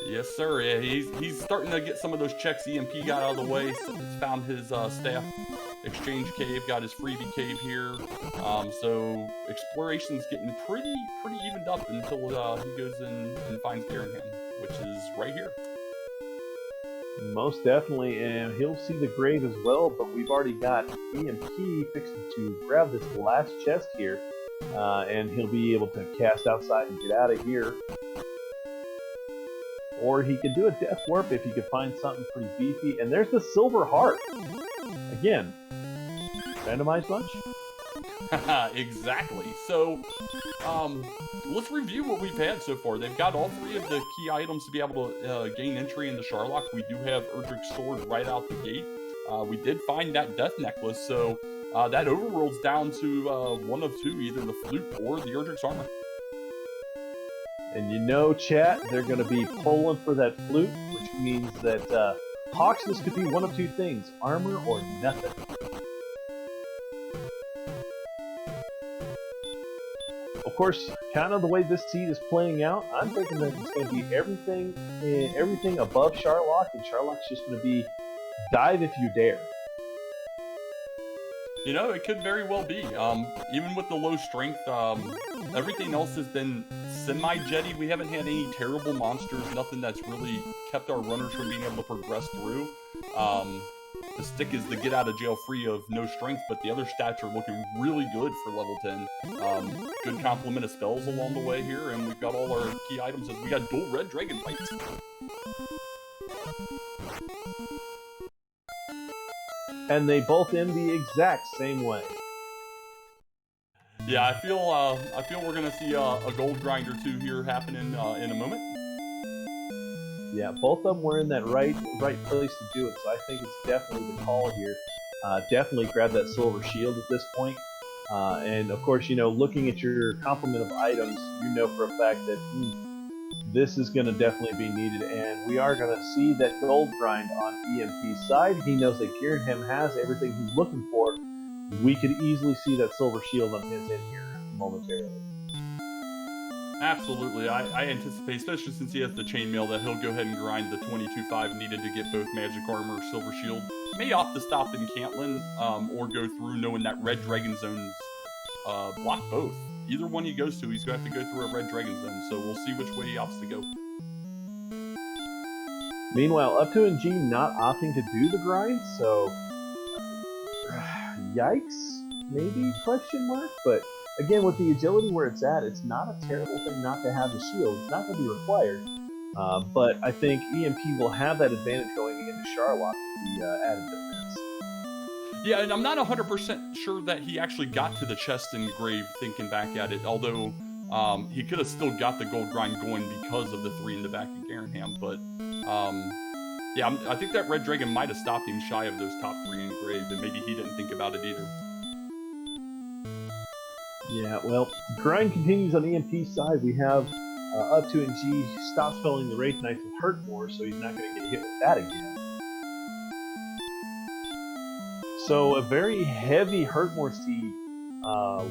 Yes, sir. Yeah, he's starting to get some of those checks. EMP got out of the way. He's found his staff exchange cave. Got his freebie cave here. So exploration's getting pretty evened up until he goes in and finds Garenham, which is right here. Most definitely, and he'll see the grave as well. But we've already got EMP fixing to grab this last chest here. and he'll be able to cast outside and get out of here. Or he could do a Death Warp if he could find something pretty beefy. And there's the Silver Heart. Again, randomized bunch? Exactly. So, let's review what we've had so far. They've got all 3 of the key items to be able to gain entry into Sharlock. We do have Erdrick's Sword right out the gate. We did find that Death Necklace, so that overworld's down to one of 2, either the Flute or the Erdrick's Armor. And you know, chat, they're going to be pulling for that Flute, which means that Hawksness could be one of 2 things, armor or nothing. Of course, kind of the way this seed is playing out, I'm thinking that it's going to be everything above Sharlock, and Sharlock's just going to be dive if you dare. You know, it could very well be. Even with the low strength, everything else has been semi-jetty. We haven't had any terrible monsters, nothing that's really kept our runners from being able to progress through. The stick is the get out of jail free of no strength, but the other stats are looking really good for level 10. Good complement of spells along the way here, and we've got all our key items. We got dual red dragon bites. And they both end the exact same way. Yeah, I feel we're gonna see a gold grind or 2 here happening in a moment. Yeah, both of them were in that right place to do it, so I think it's definitely the call here. Definitely grab that silver shield at this point. And of course, you know, looking at your complement of items, you know for a fact that this is going to definitely be needed, and we are going to see that gold grind on EMP's side. He knows that Gernham has everything he's looking for. We could easily see that silver shield on his end here momentarily. Absolutely. I anticipate, especially since he has the chainmail, that he'll go ahead and grind the 22.5 needed to get both magic armor or silver shield. May opt to stop in Cantlin, or go through knowing that red dragon zones block both. Either one he goes to, he's going to have to go through a red dragon zone, so we'll see which way he opts to go. Meanwhile, up2ng not opting to do the grind, so yikes, maybe, question mark, but again, with the agility where it's at, it's not a terrible thing not to have the shield. It's not going to be required, but I think EMP will have that advantage going into Sharlock with the added defense. Yeah, and I'm not 100% sure that he actually got to the chest and grave thinking back at it, although he could have still got the gold grind going because of the 3 in the back of Gernham, but yeah, I think that red dragon might have stopped him shy of those top 3 engraved, and maybe he didn't think about it either. Yeah, well, grind continues on EMP's side. We have up2ng stop spelling the Wraith Knights with Hurt more, so he's not going to get hit with that again. So a very heavy Hurtmore seed,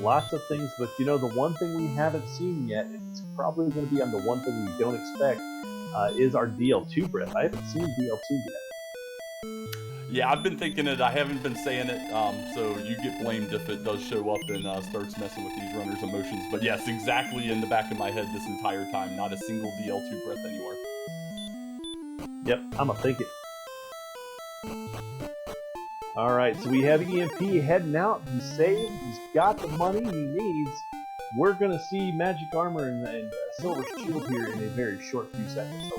lots of things, but you know the one thing we haven't seen yet, and it's probably going to be on the one thing we don't expect, is our DL2 breath. I haven't seen DL2 yet. Yeah, I've been thinking it. I haven't been saying it, so you get blamed if it does show up and starts messing with these runners' emotions. But yes, exactly in the back of my head this entire time. Not a single DL2 breath anywhere. Yep, I'm going to think it. Alright, so we have EMP heading out. He's saved. He's got the money he needs. We're going to see magic armor and silver shield here in a very short few seconds.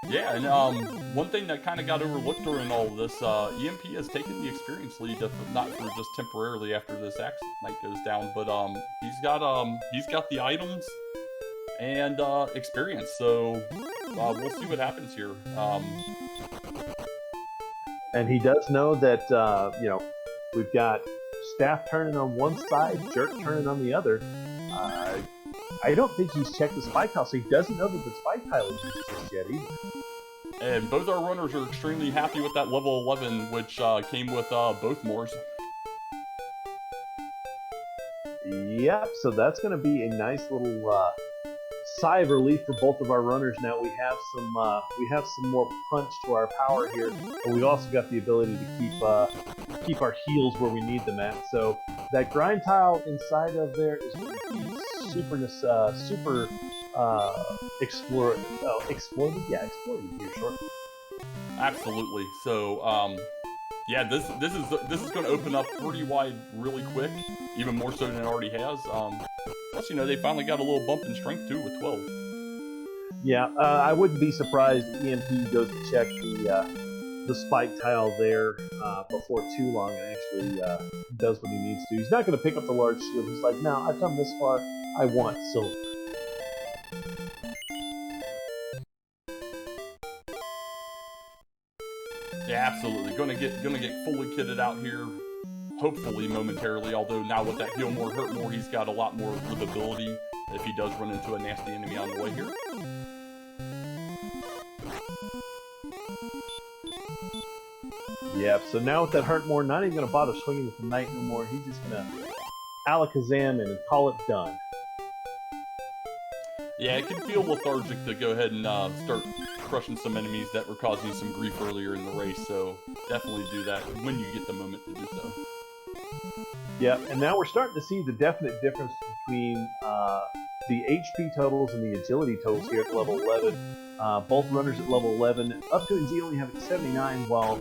Yeah, and one thing that kind of got overlooked during all of this, EMP has taken the experience lead, not for just temporarily after this Axe Knight goes down, but he's got the items and experience, so we'll see what happens here. And he does know that, you know, we've got Staff turning on one side, Jerk turning on the other. I don't think he's checked the spike tile, so he doesn't know that the spike tile exists just yet either. And both our runners are extremely happy with that level 11, which came with both Moors. Yep, so that's going to be a nice little sigh of relief for both of our runners. Now we have some more punch to our power here, but we've also got the ability to keep our heals where we need them at. So that grind tile inside of there is going to be exploited exploited here shortly. Absolutely. So Yeah, this is going to open up pretty wide really quick, even more so than it already has. Plus, you know, they finally got a little bump in strength too with 12. Yeah, I wouldn't be surprised if EMP goes to check the spike tile there before too long and actually does what he needs to. He's not going to pick up the large shield. He's like, no, I've come this far. I want silver. Yeah, absolutely. Gonna get fully kitted out here, hopefully momentarily. Although now with that heal more, hurt more, he's got a lot more livability if he does run into a nasty enemy on the way here. Yep, so now with that hurt more, not even going to bother swinging with the knight no more. He's just going to alakazam and call it done. Yeah, it can feel lethargic to go ahead and start crushing some enemies that were causing you some grief earlier in the race, so definitely do that when you get the moment to do so. Yeah, and now we're starting to see the definite difference between the HP totals and the agility totals here at level 11. Both runners at level 11. up2ng only having 79, while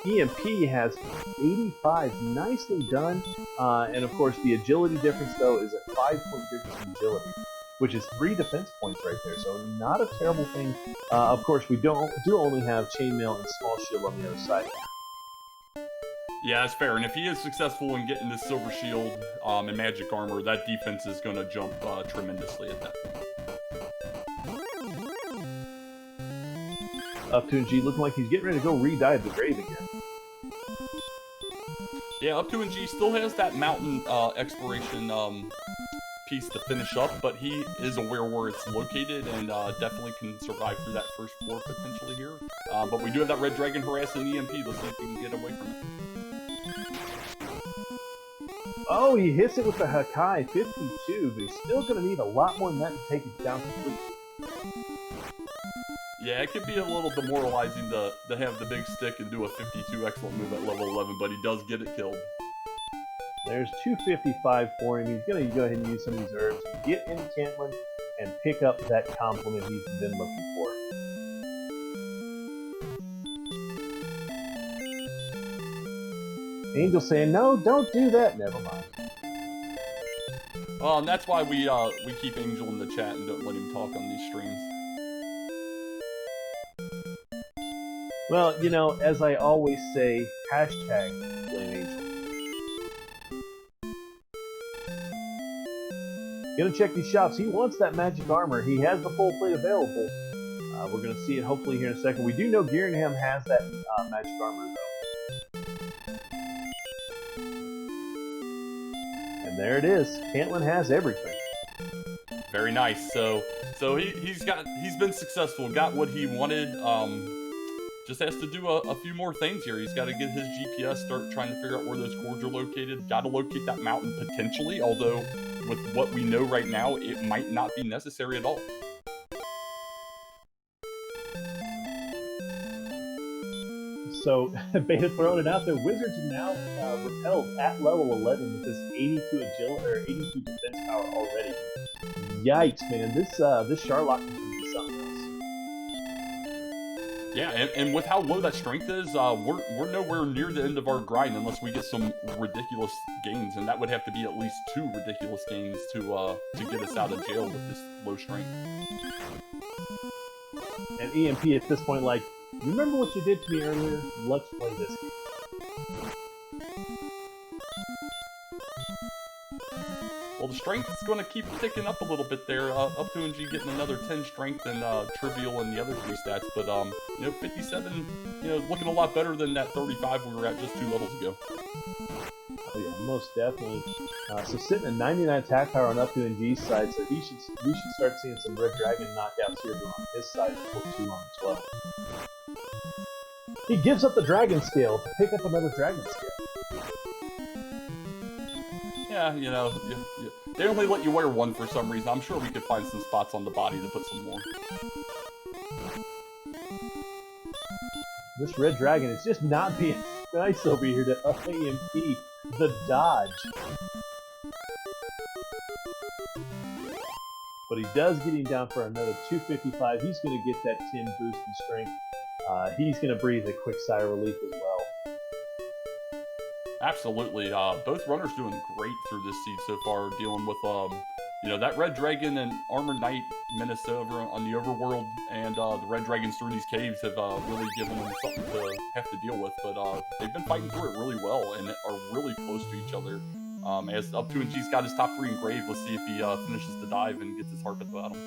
EMP has 85. Nicely done. And of course, the agility difference, though, is a 5-point difference in agility, which is 3 defense points right there, so not a terrible thing. Of course, we do only have Chainmail and Small Shield on the other side. Yeah, that's fair, and if he is successful in getting this Silver Shield and Magic Armor, that defense is going to jump tremendously at that point. up2ng looking like he's getting ready to go re-dive the grave again. Yeah, up2ng still has that mountain exploration piece to finish up, but he is aware where it's located and definitely can survive through that first floor potentially here. But we do have that Red Dragon harassing EMP. Let's see if we can get away from it. Oh, he hits it with the Hakai, 52, but he's still going to need a lot more than that to take it down completely. Yeah, it could be a little demoralizing to have the big stick and do a 52 excellent move at level 11, but he does get it killed. There's 255 for him. He's going to go ahead and use some of these herbs to get into Cantland and pick up that compliment he's been looking for. Angel saying, no, don't do that. Never mind. And that's why we keep Angel in the chat and don't let him talk on these streams. Well, you know, as I always say, hashtag blame Angel. Gonna check these shops. He wants that magic armor. He has the full plate available. We're gonna see it hopefully here in a second. We do know Gierenham has that magic armor though. And there it is. Cantland has everything. Very nice. So he's been successful, got what he wanted. Just has to do a few more things here. He's got to get his GPS, start trying to figure out where those cores are located. Got to locate that mountain potentially, although with what we know right now, it might not be necessary at all. So, Beta throwing it out there. Wizards are now repelled at level 11 with this 82 agility or 82 defense power already. Yikes, man! This Charlock can be something else. Yeah, and with how low that strength is, we're nowhere near the end of our grind unless we get some ridiculous gains, and that would have to be at least 2 ridiculous gains to get us out of jail with this low strength. And EMP at this point, like, remember what you did to me earlier? Let's play this game. Well, the strength is going to keep ticking up a little bit there. up2ng getting another 10 strength and trivial and the other 3 stats, but 57, looking a lot better than that 35 we were at just 2 levels ago. Oh yeah, most definitely. So sitting at 99 attack power on up2ng's side, so we should start seeing some Red Dragon knockouts here on his side before too long as well. He gives up the Dragon Scale to pick up another Dragon Scale. Yeah, they only let you wear 1 for some reason. I'm sure we could find some spots on the body to put some more. This Red Dragon is just not being nice over here to AMP the dodge. But he does get him down for another 255. He's going to get that 10 boost in strength. He's going to breathe a quick sigh of relief as well. Absolutely. Both runners doing great through this seed so far, dealing with that Red Dragon and Armored Knight menace over on the overworld, and the Red Dragons through these caves have really given them something to have to deal with. But they've been fighting through it really well and are really close to each other. As up2ng's got his top 3 engraved, let's see if he finishes the dive and gets his harp at the bottom.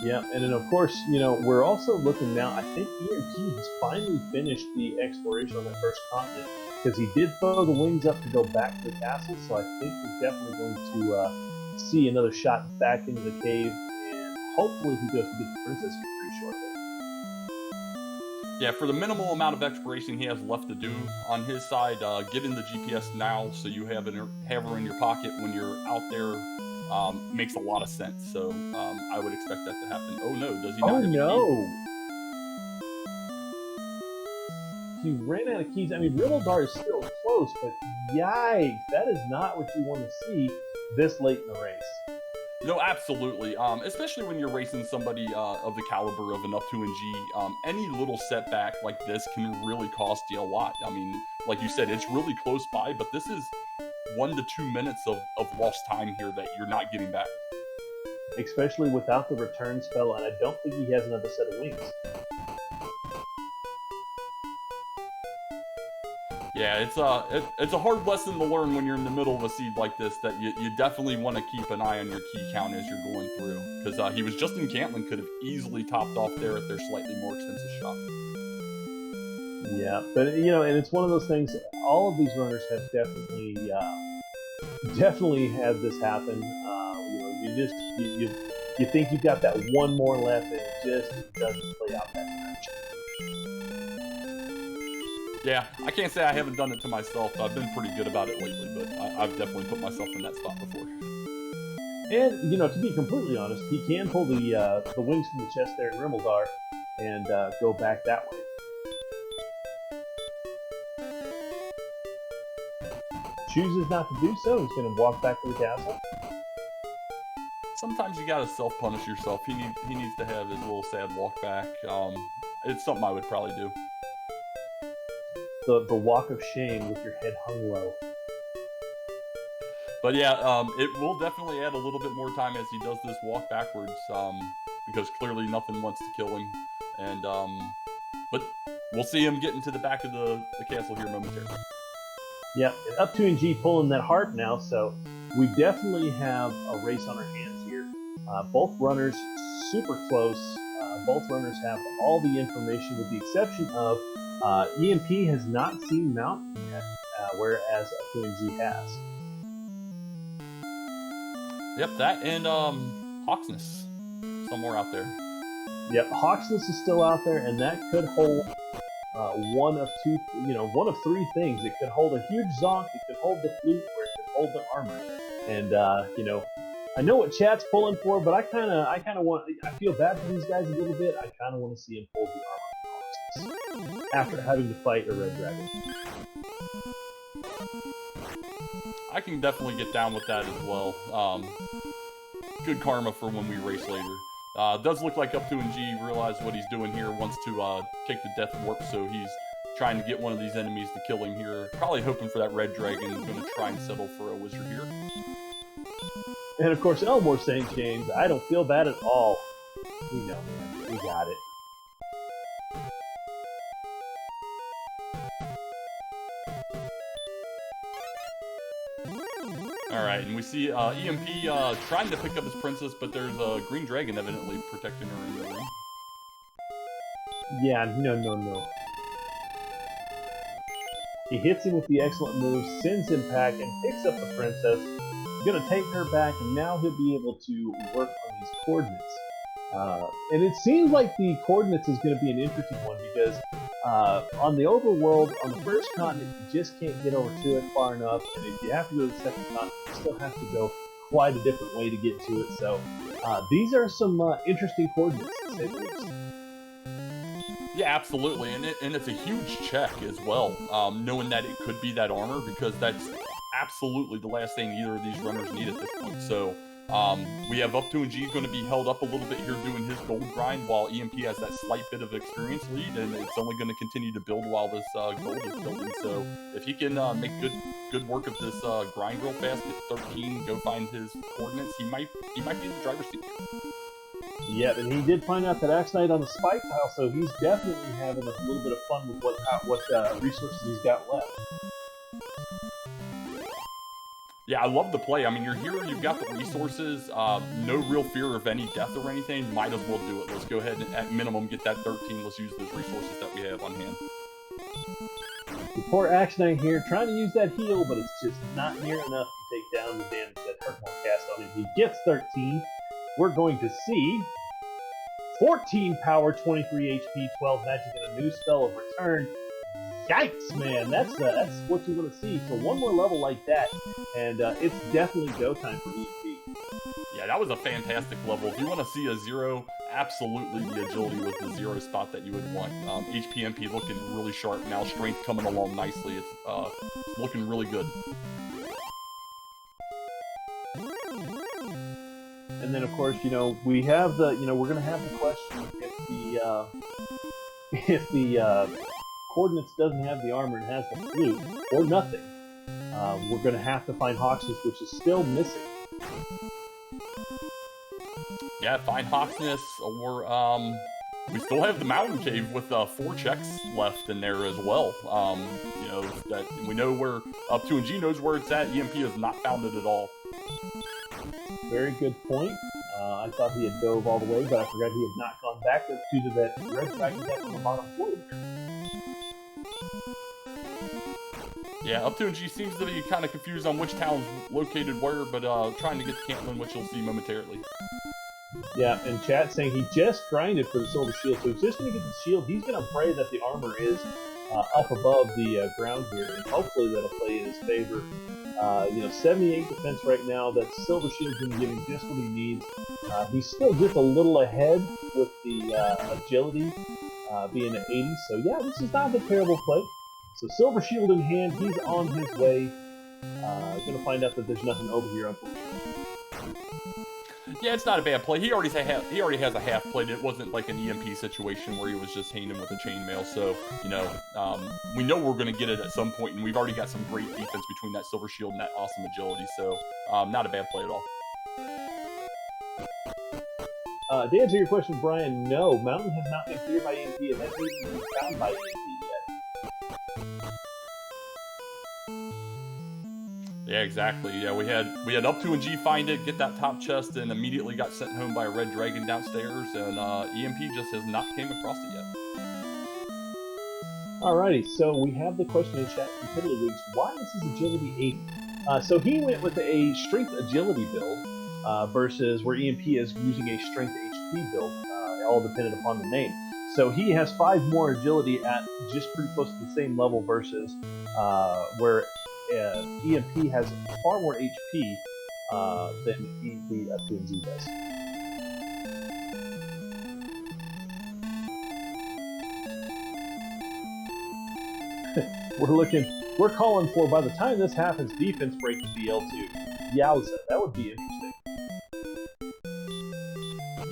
Yeah, and then of course, we're also looking now. I think EMP has finally finished the exploration on that first continent because he did throw the wings up to go back to the castle. So I think we're definitely going to see another shot back into the cave, and hopefully he goes to get the princess here pretty shortly. Yeah, for the minimal amount of exploration he has left to do on his side, get in the GPS now so you have her in your pocket when you're out there. Makes a lot of sense, so I would expect that to happen. Oh no, does he not? Oh no! He ran out of keys. I mean, Rimmildar is still close, but yikes, that is not what you want to see this late in the race. No, absolutely. Especially when you're racing somebody of the caliber of an up2ng. Any little setback like this can really cost you a lot. I mean, like you said, it's really close by, but this is 1 to 2 minutes of lost time here that you're not getting back. Especially without the return spell, and I don't think he has another set of wings. Yeah, it's a hard lesson to learn when you're in the middle of a seed like this, that you definitely want to keep an eye on your key count as you're going through. Because he was just in Cantland, could have easily topped off there at their slightly more expensive shop. Yeah, but and it's one of those things. All of these runners have definitely had this happen. You think you've got that one more left, and it just doesn't play out that much. Yeah, I can't say I haven't done it to myself. I've been pretty good about it lately, but I've definitely put myself in that spot before. And to be completely honest, he can pull the wings from the chest there in Rimmildar and go back that way. Chooses not to do so. He's going to walk back to the castle. Sometimes you gotta self-punish yourself. He needs to have his little sad walk back. It's something I would probably do. The walk of shame with your head hung low. But yeah, it will definitely add a little bit more time as he does this walk backwards, because clearly nothing wants to kill him. And but we'll see him getting to the back of the castle here momentarily. Yeah, and up2ng pulling that harp now, so we definitely have a race on our hands here. Both runners super close. Both runners have all the information, with the exception of EMP has not seen Mountain yet, whereas up2ng has. Yep, that and Hawksness somewhere out there. Yep, Hawksness is still out there, and that could hold one of three things. It could hold a huge zonk, it could hold the flute, or it could hold the armor. And I know what chat's pulling for, but I kind of want. I feel bad for these guys a little bit. I kind of want to see him pull the armor from Hawksness after having to fight a red dragon. I can definitely get down with that as well. Good karma for when we race later. Does look like up2ng realized what he's doing here, wants to take the death warp, so he's trying to get one of these enemies to kill him here. Probably hoping for that red dragon. Going to try and settle for a wizard here. And of course, Elmore St. James, I don't feel bad at all. We know, man. We got it. Alright, and we see EMP trying to pick up his princess, but there's a green dragon evidently protecting her in the ring. Yeah, no. He hits him with the excellent move, sends him back, and picks up the princess. He's going to take her back, and now he'll be able to work on these coordinates. And it seems like the coordinates is going to be an interesting one, because on the overworld, on the first continent, you just can't get over to it far enough, and if you have to go to the second continent, you still have to go quite a different way to get to it. So these are some interesting coordinates, to say the least. Yeah, absolutely, and it's a huge check as well, knowing that it could be that armor, because that's absolutely the last thing either of these runners need at this point. So We have up2ng going to be held up a little bit here doing his gold grind, while EMP has that slight bit of experience lead, and it's only going to continue to build while this gold is building. So if he can make good work of this grind real fast, get 13, go find his coordinates, he might be in the driver's seat. Yeah, and he did find out that Axe Knight on the spike tile, so he's definitely having a little bit of fun with what resources he's got left. Yeah, I love the play. I mean, you're here, you've got the resources, no real fear of any death or anything. Might as well do it. Let's go ahead and at minimum get that 13. Let's use those resources that we have on hand. The poor Axe Knight here, trying to use that heal, but it's just not near enough to take down the damage that Hurt won't cast on him. He gets 13. We're going to see 14 power, 23 HP, 12 magic, and a new spell of return. Yikes, man! That's what you're going to see. So one more level like that, and it's definitely go time for EMP. Yeah, that was a fantastic level. If you want to see a 0, absolutely the agility was the 0 spot that you would want. HP looking really sharp now. Strength coming along nicely. It's looking really good. And then, of course, we have the, we're going to have the question if the Coordinates doesn't have the armor and has the flute, or nothing. We're going to have to find Hawksness, which is still missing. Yeah, find Hawksness, or we still have the Mountain Cave with 4 checks left in there as well. That we know where up2ng knows where it's at. EMP has not found it at all. Very good point. I thought he had dove all the way, but I forgot he had not gone back due to that red dragon death on the bottom floor. Yeah, up2ng seems to be kind of confused on which town's located where, but trying to get to Cantlin, which you'll see momentarily. Yeah, and chat saying he just grinded for the silver shield, so he's just going to get the shield. He's going to pray that the armor is up above the ground here, and hopefully that'll play in his favor. 78 defense right now. That silver shield's going to give him just what he needs. He's still just a little ahead with the agility being at 80. So yeah, this is not a terrible play. So silver shield in hand, he's on his way. Going to find out that there's nothing over here, unfortunately. Yeah, it's not a bad play. He already has a half plate. It wasn't like an EMP situation where he was just hanging with a chainmail. So, we know we're going to get it at some point, and we've already got some great defense between that silver shield and that awesome agility. So, not a bad play at all. To answer your question, Brian, no, Mountain has not been cleared by EMP. It hasn't even been found by EMP yet. Yeah, exactly. Yeah, we had up2ng find it, get that top chest, and immediately got sent home by a red dragon downstairs, and EMP just has not came across it yet. Alrighty, so we have the question in chat from Tiddlywigs. Why is his agility 80? So he went with a strength agility build versus where EMP is using a strength HP build, all dependent upon the name. So he has 5 more agility at just pretty close to the same level versus where EMP has far more HP than the up2ng does. We're calling for, by the time this happens, defense break to be L2. Yowza, that would be interesting.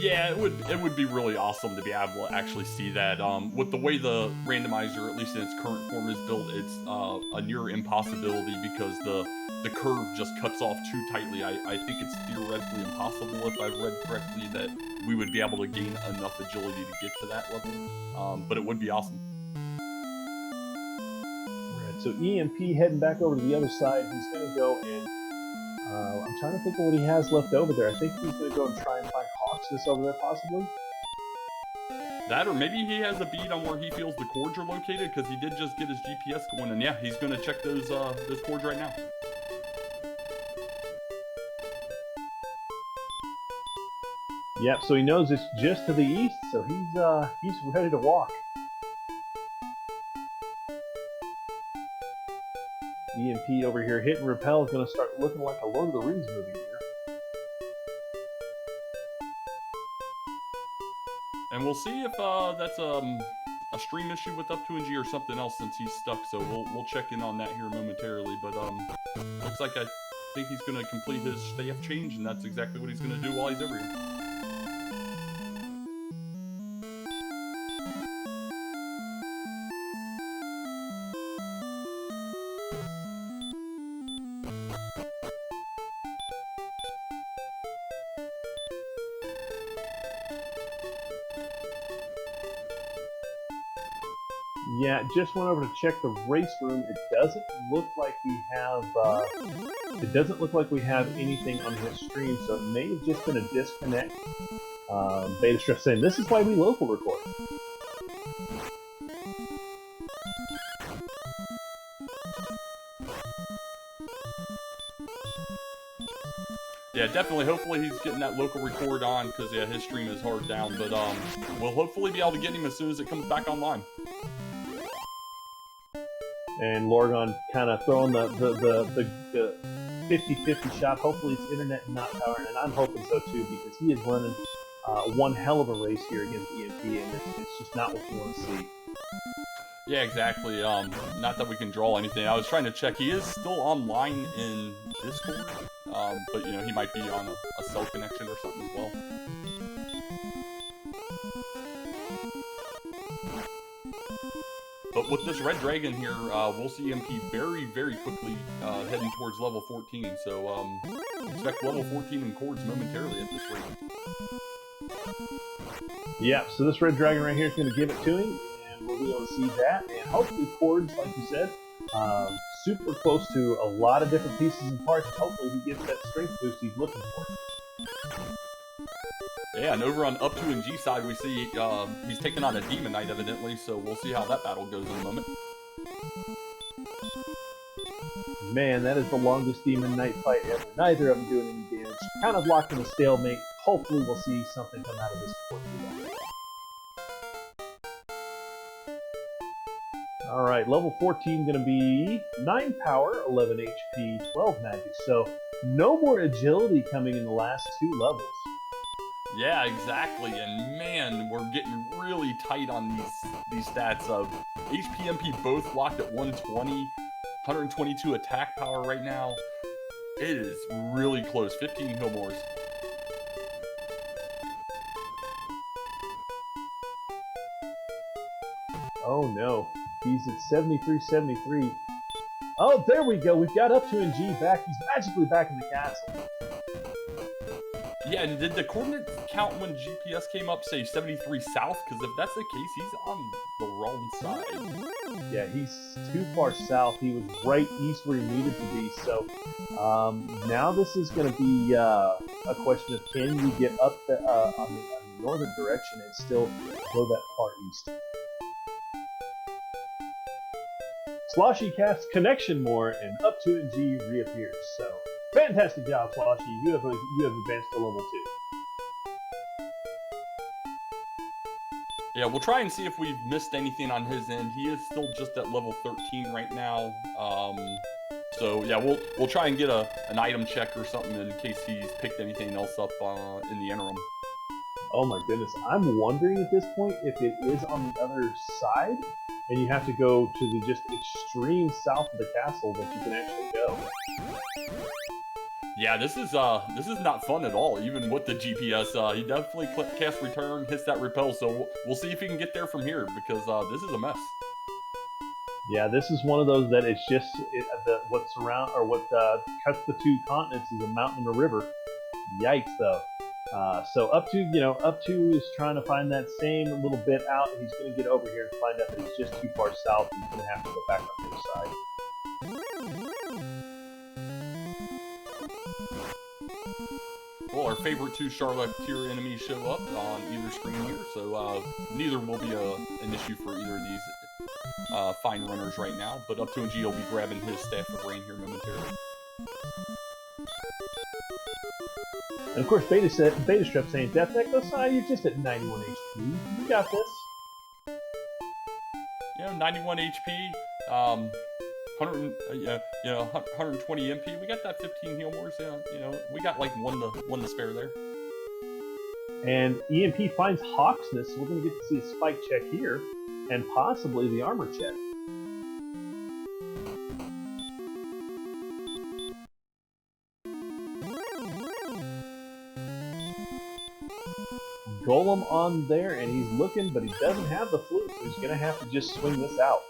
Yeah, it would be really awesome to be able to actually see that. With the way the randomizer, at least in its current form, is built, it's a near impossibility because the curve just cuts off too tightly. I think it's theoretically impossible, if I've read correctly, that we would be able to gain enough agility to get to that level. But it would be awesome. Alright, so EMP heading back over to the other side. He's going to go and I'm trying to think of what he has left over there. I think he's going to go and try and find Hawksness over there, possibly. That, or maybe he has a bead on where he feels the cords are located, because he did just get his GPS going, and yeah, he's going to check those cords right now. Yep, so he knows it's just to the east, so he's ready to walk. EMP over here, hit and repel is going to start looking like a Lord of the Rings movie here. And we'll see if that's a stream issue with up2ng or something else, since he's stuck. So we'll check in on that here momentarily. But looks like think he's going to complete his staff change, and that's exactly what he's going to do while he's over here. Yeah, just went over to check the race room. It doesn't look like we have. It doesn't look like we have anything on his stream, so it may have just been a disconnect. Beta Stress saying this is why we local record. Yeah, definitely. Hopefully he's getting that local record on, because yeah, his stream is hard down. But we'll hopefully be able to get him as soon as it comes back online. And Lorgon kind of throwing the 50-50 shot. Hopefully it's internet and not power, and I'm hoping so too, because he is running one hell of a race here against EMP, and it's just not what you want to see. Yeah, exactly. Not that we can draw anything. I was trying to check. He is still online in Discord, but you know, he might be on a cell connection or something as well. But with this Red Dragon here, we'll see MP very, very quickly heading towards level 14. So expect level 14 in chords momentarily at this rate. Yeah, so this Red Dragon right here is going to give it to him, and we'll be able to see that. And hopefully chords, like you said, super close to a lot of different pieces and parts, and hopefully he gets that strength boost he's looking for. Yeah, and over on up2ng side, we see he's taking on a Demon Knight, evidently, so we'll see how that battle goes in a moment. Man, that is the longest Demon Knight fight ever. Neither of them doing any damage. Kind of locked in a stalemate. Hopefully we'll see something come out of this before too long. Alright, level 14 going to be 9 power, 11 HP, 12 magic. So, no more agility coming in the last 2 levels. Yeah, exactly, and man, we're getting really tight on these stats of HP, MP both locked at 120, 122 attack power right now. It is really close, 15 Hillmores. Oh no, he's at 73-73. Oh, there we go, we've got up2ng back. He's magically back in the castle. Yeah, and did the coordinates count when GPS came up, say 73 south? Because if that's the case, he's on the wrong side. Yeah, he's too far south. He was right east where he needed to be. So now this is going to be a question of, can you get up on the northern direction and still go that far east? Sloshy casts connection more, and up2ng reappears. So fantastic job, Sloshy. You have advanced to level 2. Yeah, we'll try and see if we've missed anything on his end. He is still just at level 13 right now. So yeah, we'll try and get an item check or something in case he's picked anything else up in the interim. Oh my goodness, I'm wondering at this point if it is on the other side, and you have to go to the just extreme south of the castle that you can actually go. Yeah, this is not fun at all, even with the GPS. He definitely casts return, hits that repel, so we'll see if he can get there from here, because this is a mess. Yeah, this is one of those that it's just what cuts the 2 continents is a mountain and a river. Yikes, though. So up2 is trying to find that same little bit out. He's going to get over here and find out that he's just too far south, and he's going to have to go back on the other side. Well, our favorite 2 Charlotte tier enemies show up on either screen here, so neither will be an issue for either of these fine runners right now, but up2ng will be grabbing his Staff of Rain here momentarily. And of course, Beta Strep saying, Death Echo, you're just at 91 HP. You got this. You know, 91 HP, 120 MP. We got that 15 heal mores. Yeah, you know, we got like one to spare there. And EMP finds Hawksness, so we're going to get to see a spike check here, and possibly the armor check. Golem on there, and he's looking, but he doesn't have the flute, so he's going to have to just swing this out.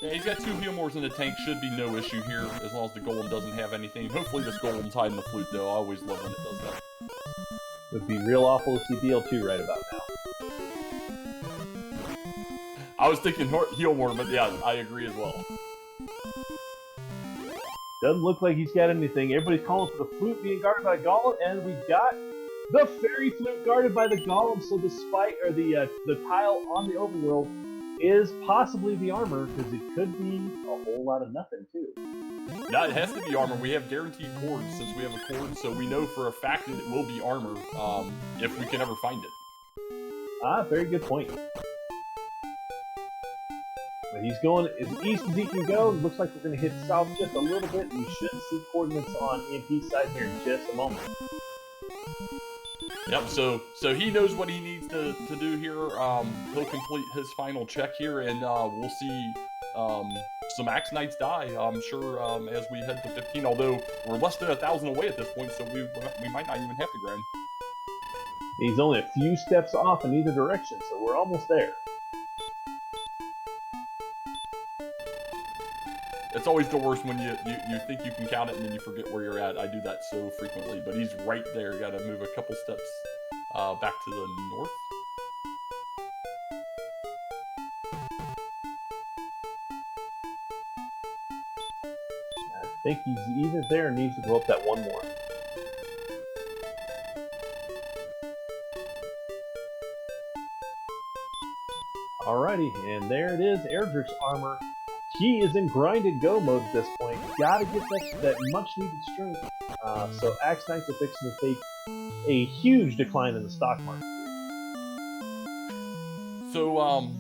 Yeah, he's got 2 Healmores in the tank, should be no issue here, as long as the Golem doesn't have anything. Hopefully this Golem's hiding the flute, though. I always love when it does that. It would be real awful to see DL2 right about now. I was thinking Healmore, but yeah, I agree as well. Doesn't look like he's got anything. Everybody's calling for the flute being guarded by Golem, and we've got the fairy flute guarded by the Golem, so the spike, or the tile on the overworld is possibly the armor, because it could be a whole lot of nothing, too. Yeah, it has to be armor. We have guaranteed cords since we have a cord, so we know for a fact that it will be armor if we can ever find it. Ah, very good point. But he's going as east as he can go. Looks like we're going to hit south just a little bit. We should see coordinates on EMP's side here in just a moment. Yep, so he knows what he needs to do here. He'll complete his final check here, and we'll see some Axe Knights die, I'm sure, as we head to 15, although we're less than 1,000 away at this point, so we might not even have to grind. He's only a few steps off in either direction, so we're almost there. It's always the worst when you think you can count it and then you forget where you're at. I do that so frequently, but he's right there. You gotta move a couple steps back to the north. I think he's either there or needs to go up that one more. Alrighty, and there it is, Erdrick's armor. He is in grind and go mode at this point. Gotta get that much needed strength. So Axe Knights are fixing to take a huge decline in the stock market. So,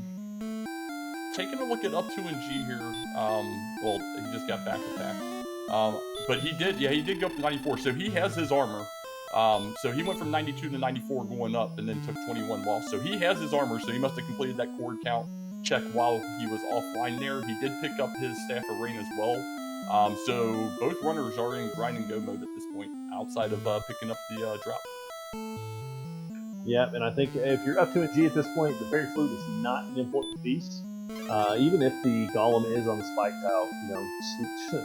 taking a look at up2ng here, well, he just got back attack. But he did go up to 94, so he has his armor. So he went from 92 to 94 going up and then took 21 loss. So he has his armor, so he must have completed that cord count check while he was offline there. He did pick up his Staff of Rain as well. So both runners are in grind and go mode at this point, outside of picking up the drop. Yeah, and I think if you're up2ng at this point, the Fairy Flute is not an important piece. Even if the Golem is on the spike tile,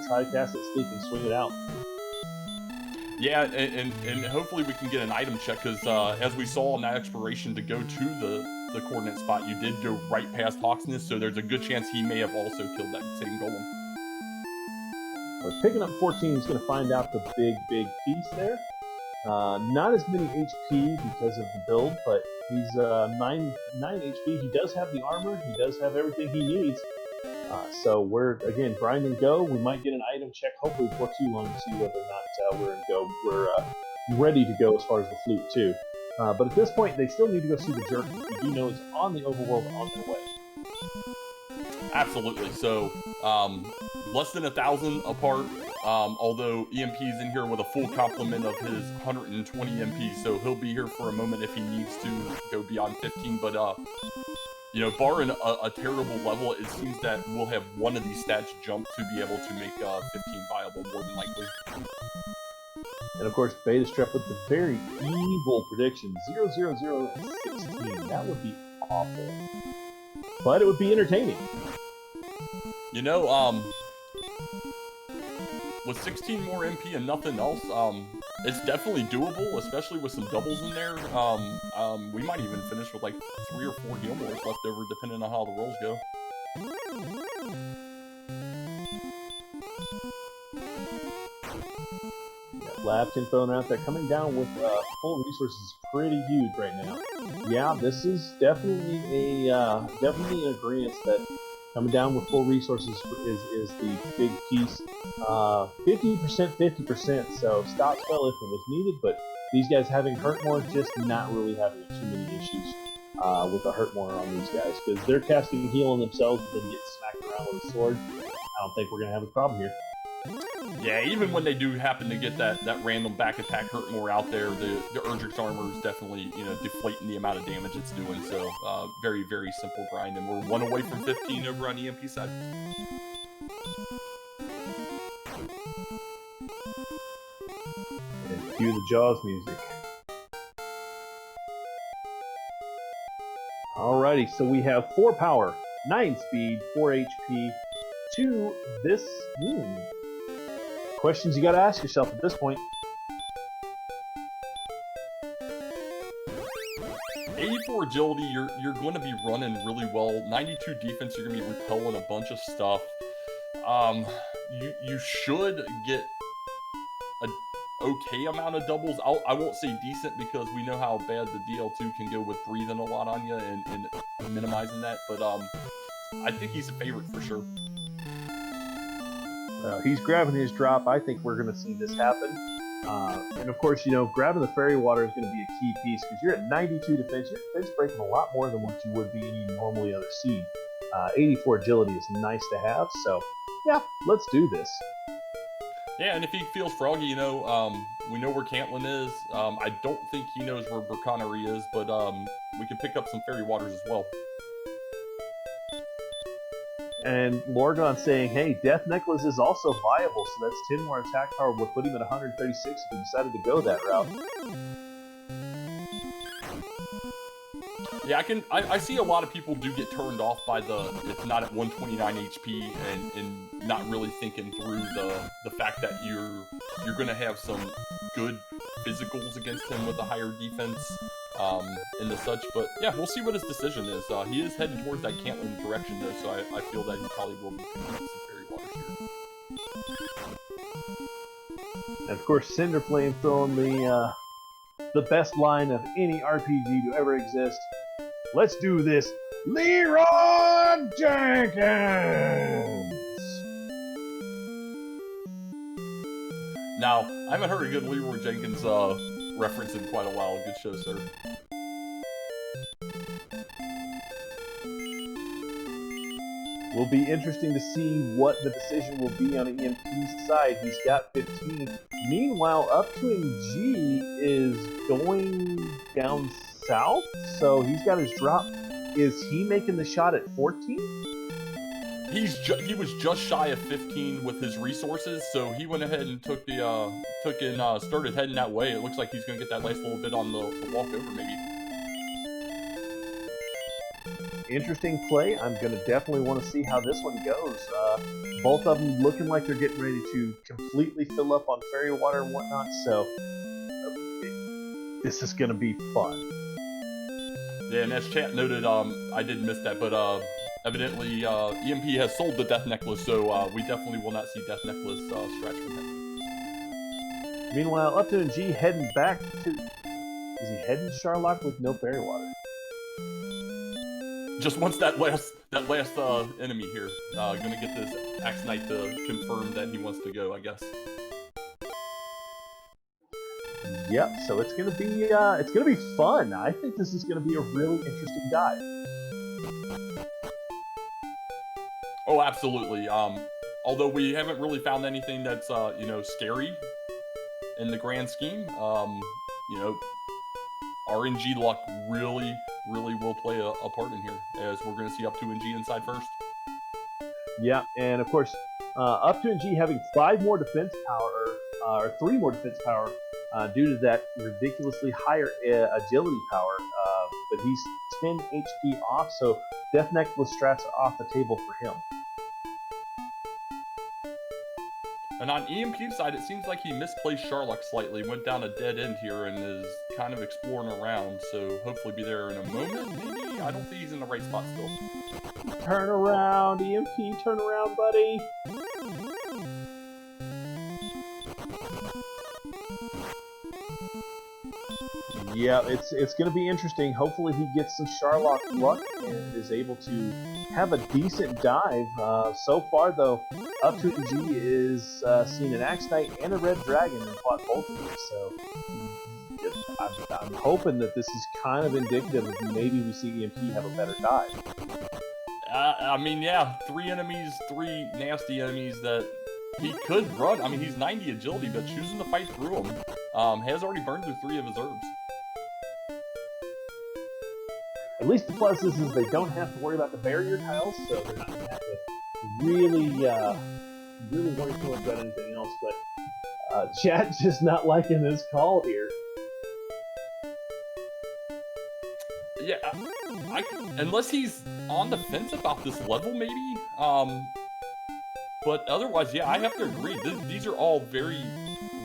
try to cast it, sleep, and swing it out. Yeah, and hopefully we can get an item check, because as we saw in that exploration to go to the coordinate spot, you did go right past Hawksness, so there's a good chance he may have also killed that same Golem. But picking up 14 is going to find out the big piece there. Not as many HP because of the build, but he's 9 HP. He does have the armor. He does have everything he needs. So we're, again, grind and go. We might get an item check, hopefully before too long, to see whether or not we're in go. We're ready to go as far as the flute, too. But at this point, they still need to go see the Jerk, which we do know is on the overworld on their way. Absolutely. So, less than 1,000 apart, although EMP's in here with a full complement of his 120 MP, so he'll be here for a moment if he needs to go beyond 15, but, barring a terrible level, it seems that we'll have one of these stats jump to be able to make 15 viable, more than likely. And of course, Beta Strep with the very evil prediction, 0, 0, 0, and 16. That would be awful. But it would be entertaining. With 16 more MP and nothing else, it's definitely doable, especially with some doubles in there. We might even finish with like 3 or 4 Healmores left over, depending on how the rolls go. Labkin thrown out there, coming down with full resources is pretty huge right now. Yeah, this is definitely definitely an agreement that coming down with full resources is the big piece. 50%, 50%. So stop spell if it was needed, but these guys having hurt more, just not really having too many issues with the hurt more on these guys, because they're casting heal on themselves and then get smacked around with a sword. I don't think we're gonna have a problem here. Yeah, even when they do happen to get that random back attack hurt more out there, the Erdrick's armor is definitely, deflating the amount of damage it's doing. So, very, very simple grind, and we're 1 away from 15 over on EMP side. And cue the Jaws music. Alrighty, so we have 4 power, 9 speed, 4 HP to this. Questions you gotta ask yourself at this point. 84 agility, you're going to be running really well. 92 defense, you're going to be repelling a bunch of stuff. You should get a okay amount of doubles. I won't say decent because we know how bad the DL2 can go with breathing a lot on you and minimizing that. But I think he's a favorite for sure. He's grabbing his drop. I think we're going to see this happen. And of course, grabbing the fairy water is going to be a key piece because you're at 92 defense. Your defense breaking a lot more than what you would be any normally other seed. 84 agility is nice to have. So, yeah, let's do this. Yeah, and if he feels froggy, we know where Cantlin is. I don't think he knows where Burkhanary is, but we can pick up some fairy waters as well. And Morgon saying, hey, Death Necklace is also viable, so that's 10 more attack power. We'll put him at 136 if we decided to go that route. Yeah, I see a lot of people do get turned off by it's not at 129 HP and not really thinking through the fact that you're going to have some good physicals against him with a higher defense and the such. But yeah, we'll see what his decision is. He is heading towards that Cantlin direction though, so I feel that he probably will be picking up some fairy waters here. And of course, Cinderflame throwing the best line of any RPG to ever exist. Let's do this, Leroy Jenkins! Now, I haven't heard a good Leroy Jenkins reference in quite a while. Good show, sir. Will be interesting to see what the decision will be on EMP's side. He's got 15. Meanwhile, up2ng is going down south, so he's got his drop. Is he making the shot at 14? He was just shy of 15 with his resources, so he went ahead and started heading that way. It looks like he's going to get that last little bit on the walk over, maybe. Interesting play. I'm going to definitely want to see how this one goes. Both of them looking like they're getting ready to completely fill up on fairy water and whatnot, so this is going to be fun. Yeah, and as chat noted, I did miss that, but evidently EMP has sold the Death Necklace, so we definitely will not see Death Necklace scratch from him. Meanwhile, up2ng heading back to... Is he heading to Charlock with no fairy water? Just wants that last enemy here. Gonna get this Axe Knight to confirm that he wants to go, I guess. Yep, so it's gonna be fun. I think this is gonna be a really interesting dive. Oh, absolutely. Although we haven't really found anything that's scary in the grand scheme. RNG luck really will play a part in here, as we're going to see up2ng inside first. Yeah, and of course, up2ng having 5 more defense power, or 3 more defense power, due to that ridiculously higher agility power, but he's 10 HP off, so Death Necklace strats are off the table for him. And on EMP's side, it seems like he misplaced Charlock slightly, went down a dead end here, and is kind of exploring around, so hopefully be there in a moment, maybe? I don't think he's in the right spot still. Turn around, EMP, turn around, buddy! Yeah, it's going to be interesting. Hopefully he gets some Charlock luck and is able to have a decent dive. So far, though, up2ng is seeing an Axe Knight and a Red Dragon and fought both of them. So I'm hoping that this is kind of indicative of maybe we see EMP have a better dive. I mean, yeah, 3 enemies, 3 nasty enemies that he could run. I mean, he's 90 agility, but choosing to fight through them has already burned through 3 of his herbs. At least the plus is they don't have to worry about the barrier tiles, so they're not going to have to really worry too much about anything else. But chat just not liking this call here. Yeah, unless he's on the fence about this level, maybe. But otherwise, yeah, I have to agree. These are all very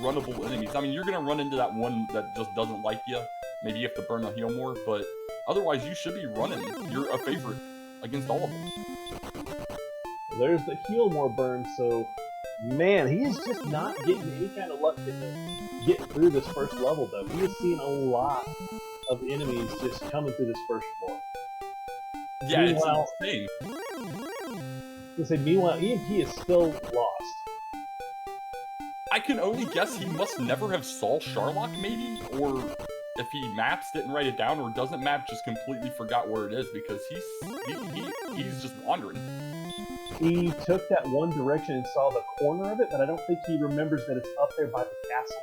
runnable enemies. I mean, you're gonna run into that one that just doesn't like you. Maybe you have to burn a heal more, but otherwise, you should be running. You're a favorite against all of them. There's the heal more burn, so man, he is just not getting any kind of luck getting through this first level, though. He is seeing a lot of enemies just coming through this first floor. Yeah, Meanwhile, it's insane. Meanwhile, EMP is still lost. I can only guess he must never have saw Sharlock, maybe, or if he maps, didn't write it down, or doesn't map, just completely forgot where it is because he's just wandering. He took that one direction and saw the corner of it, but I don't think he remembers that it's up there by the castle.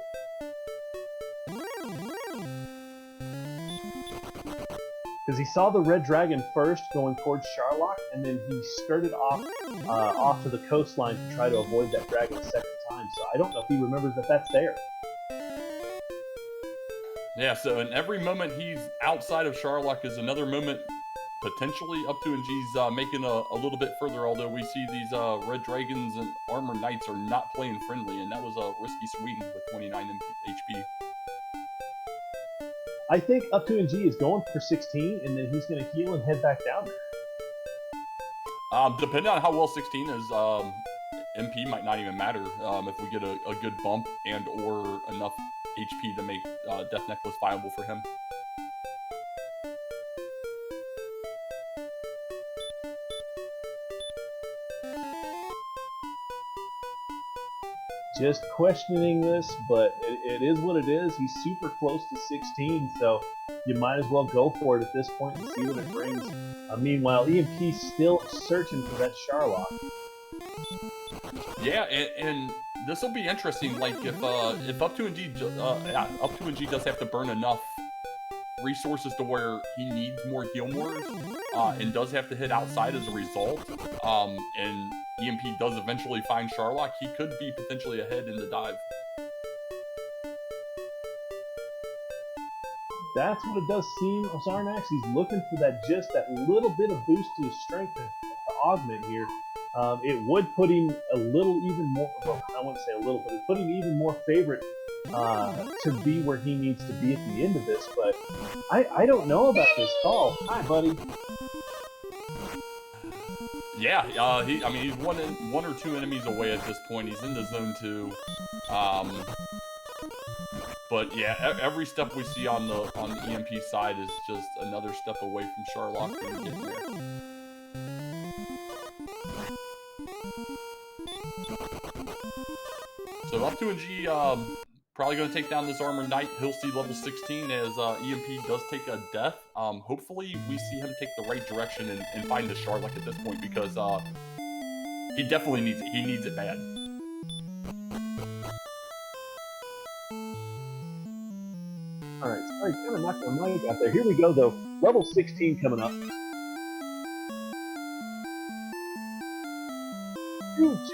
Because he saw the red dragon first going towards Sharlock, and then he skirted off to the coastline to try to avoid that dragon a second time. So I don't know if he remembers that that's there. Yeah, so in every moment he's outside of Sharlock is another moment potentially up2ng's making a little bit further, although we see these red dragons and armor knights are not playing friendly, and that was a risky swing with 29 HP. I think up2ng is going for 16, and then he's going to heal and head back down there. Depending on how well 16 is, MP might not even matter if we get a good bump and or enough HP to make Death Necklace viable for him. Just questioning this, but it is what it is. He's super close to 16, so you might as well go for it at this point and see what it brings. Meanwhile, EMP's still searching for that Sharlock. Yeah, and this will be interesting. Like if up2ng does have to burn enough resources to where he needs more heal mores, and does have to hit outside as a result, and EMP does eventually find Sharlock, he could be potentially ahead in the dive. That's what it does seem, Zarnax. He's looking for that little bit of boost to his strength to augment here. It would put him a little even more, well, I wouldn't say a little, but it put him even more favorite to be where he needs to be at the end of this, but I don't know about this call. Hi, buddy. Yeah, he's one or two enemies away at this point. He's in the zone 2. But yeah, every step we see on the EMP side is just another step away from Sharlock when we get there. So up2ng probably going to take down this Armor Knight. He'll see level 16 as EMP does take a death. Hopefully we see him take the right direction and find the Sharlock at this point, because he definitely needs it. He needs it bad. Alright, sorry, kind of knocked my mic out there. Here we go, though. Level 16 coming up.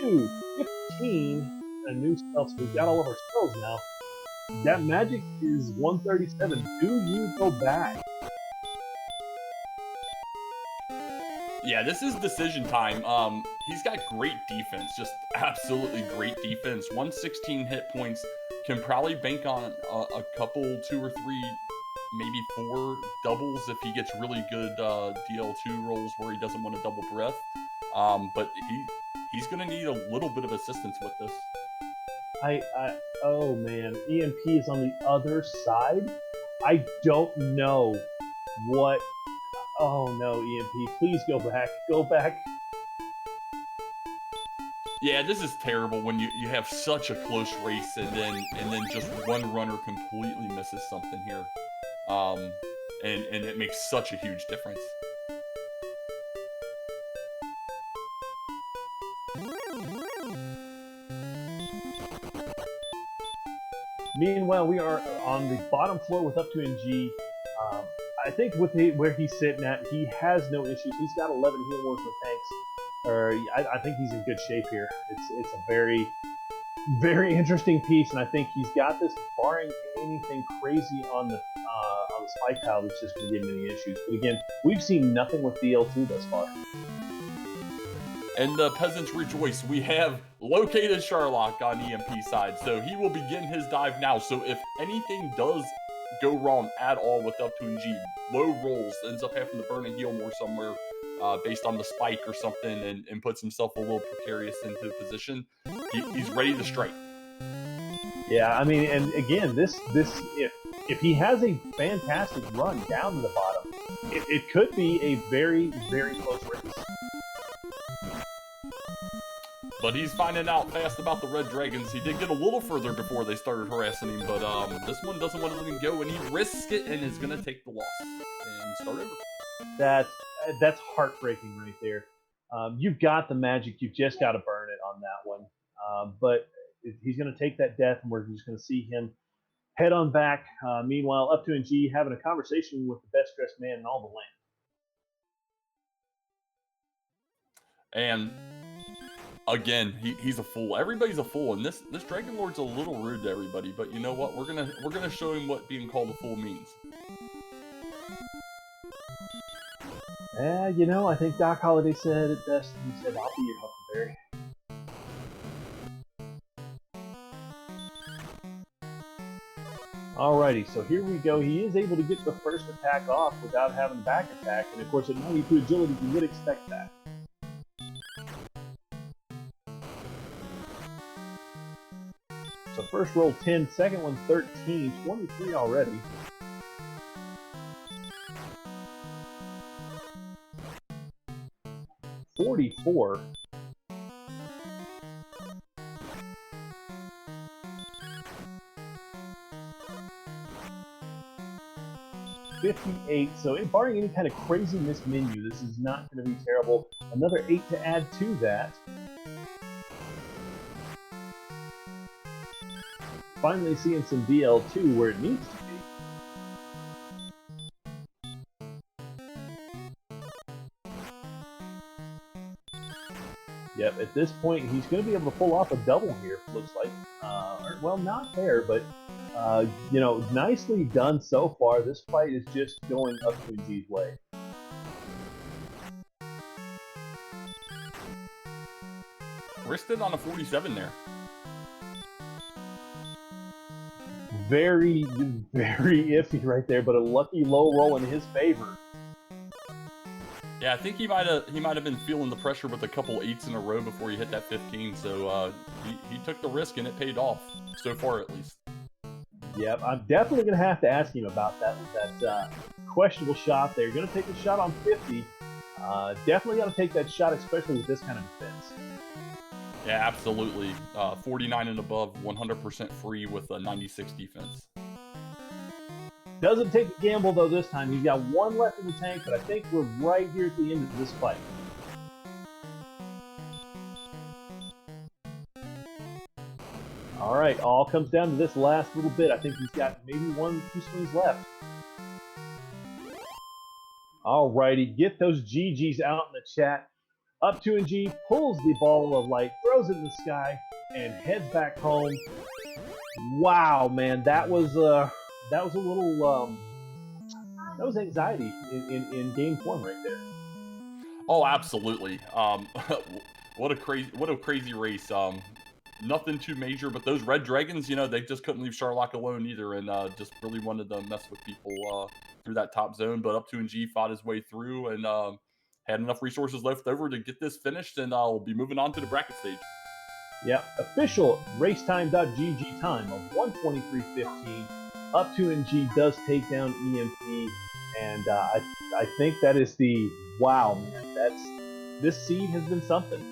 2, 15. A new spell, so we've got all of our spells now. That magic is 137. Do you go back? Yeah, this is decision time. He's got great defense, just absolutely great defense. 116 hit points, can probably bank on a couple, 2 or 3, maybe 4 doubles if he gets really good DL2 rolls where he doesn't want to double breath. But he's gonna need a little bit of assistance with this. Oh man, EMP is on the other side. I don't know what. Oh no, EMP, please go back. Go back. Yeah, this is terrible when you have such a close race and then just one runner completely misses something here, and it makes such a huge difference. Meanwhile, we are on the bottom floor with up2ng. I think with where he's sitting at, he has no issues. He's got 11 heal wars with tanks. I think he's in good shape here. It's a very, very interesting piece, and I think he's got this, barring anything crazy on the the spike tile that's just going to give him any issues. But again, we've seen nothing with DL2 thus far. And the peasants rejoice. We have located Sherlock on EMP side, so he will begin his dive now. So if anything does go wrong at all with up2ng, low rolls, ends up having to burn a heal more somewhere based on the spike or something, and puts himself a little precarious into position, he's ready to strike. Yeah, I mean, and again, this if he has a fantastic run down to the bottom, it could be a very, very close race. But he's finding out fast about the Red Dragons. He did get a little further before they started harassing him, but this one doesn't want to let him go, and he risks it and is going to take the loss and start over. That's heartbreaking right there. You've got the magic. You've just got to burn it on that one. But he's going to take that death, and we're just going to see him head on back. Meanwhile, up2ng having a conversation with the best-dressed man in all the land. And again, he's a fool. Everybody's a fool, and this Dragon Lord's a little rude to everybody. But you know what? We're gonna show him what being called a fool means. You know, I think Doc Holliday said it best. He said, "I'll be your Huckleberry." Alrighty, so here we go. He is able to get the first attack off without having back attack, and of course at 92 agility, you would expect that. So first roll 10, second one 13, 23 already. $44. $58. So barring any kind of crazy missed menu, this is not going to be terrible. Another 8 to add to that. Finally seeing some DL2 where it needs to be. Yep, at this point he's going to be able to pull off a double here, looks like. Well, not there, but you know, nicely done so far. This fight is just going up2ng's way. Risked it on a 47 there. Very, very iffy right there, but a lucky low roll in his favor. Yeah, I think he might have been feeling the pressure with a couple 8s in a row before he hit that 15. So he took the risk and it paid off so far, at least. Yep, I'm definitely gonna have to ask him about that questionable shot there. Gonna take a shot on 50. Definitely gotta take that shot, especially with this kind of defense. Yeah, absolutely. 49 and above, 100% free with a 96 defense. Doesn't take a gamble, though, this time. He's got one left in the tank, but I think we're right here at the end of this fight. All right, all comes down to this last little bit. I think he's got maybe 1-2 swings left. All righty, get those GGs out in the chat. up2ng pulls the ball of light, throws it in the sky, and heads back home. Wow, man, that was a little that was anxiety in game form right there. Oh, absolutely. What a crazy race. Nothing too major, but those Red Dragons, you know, they just couldn't leave Sherlock alone either, and just really wanted to mess with people through that top zone. But up2ng fought his way through and had enough resources left over to get this finished, and I'll be moving on to the bracket stage. Yeah, official racetime.gg time of 1:23:15. up2ng does take down EMP, and I think that is the wow, man. This seed has been something.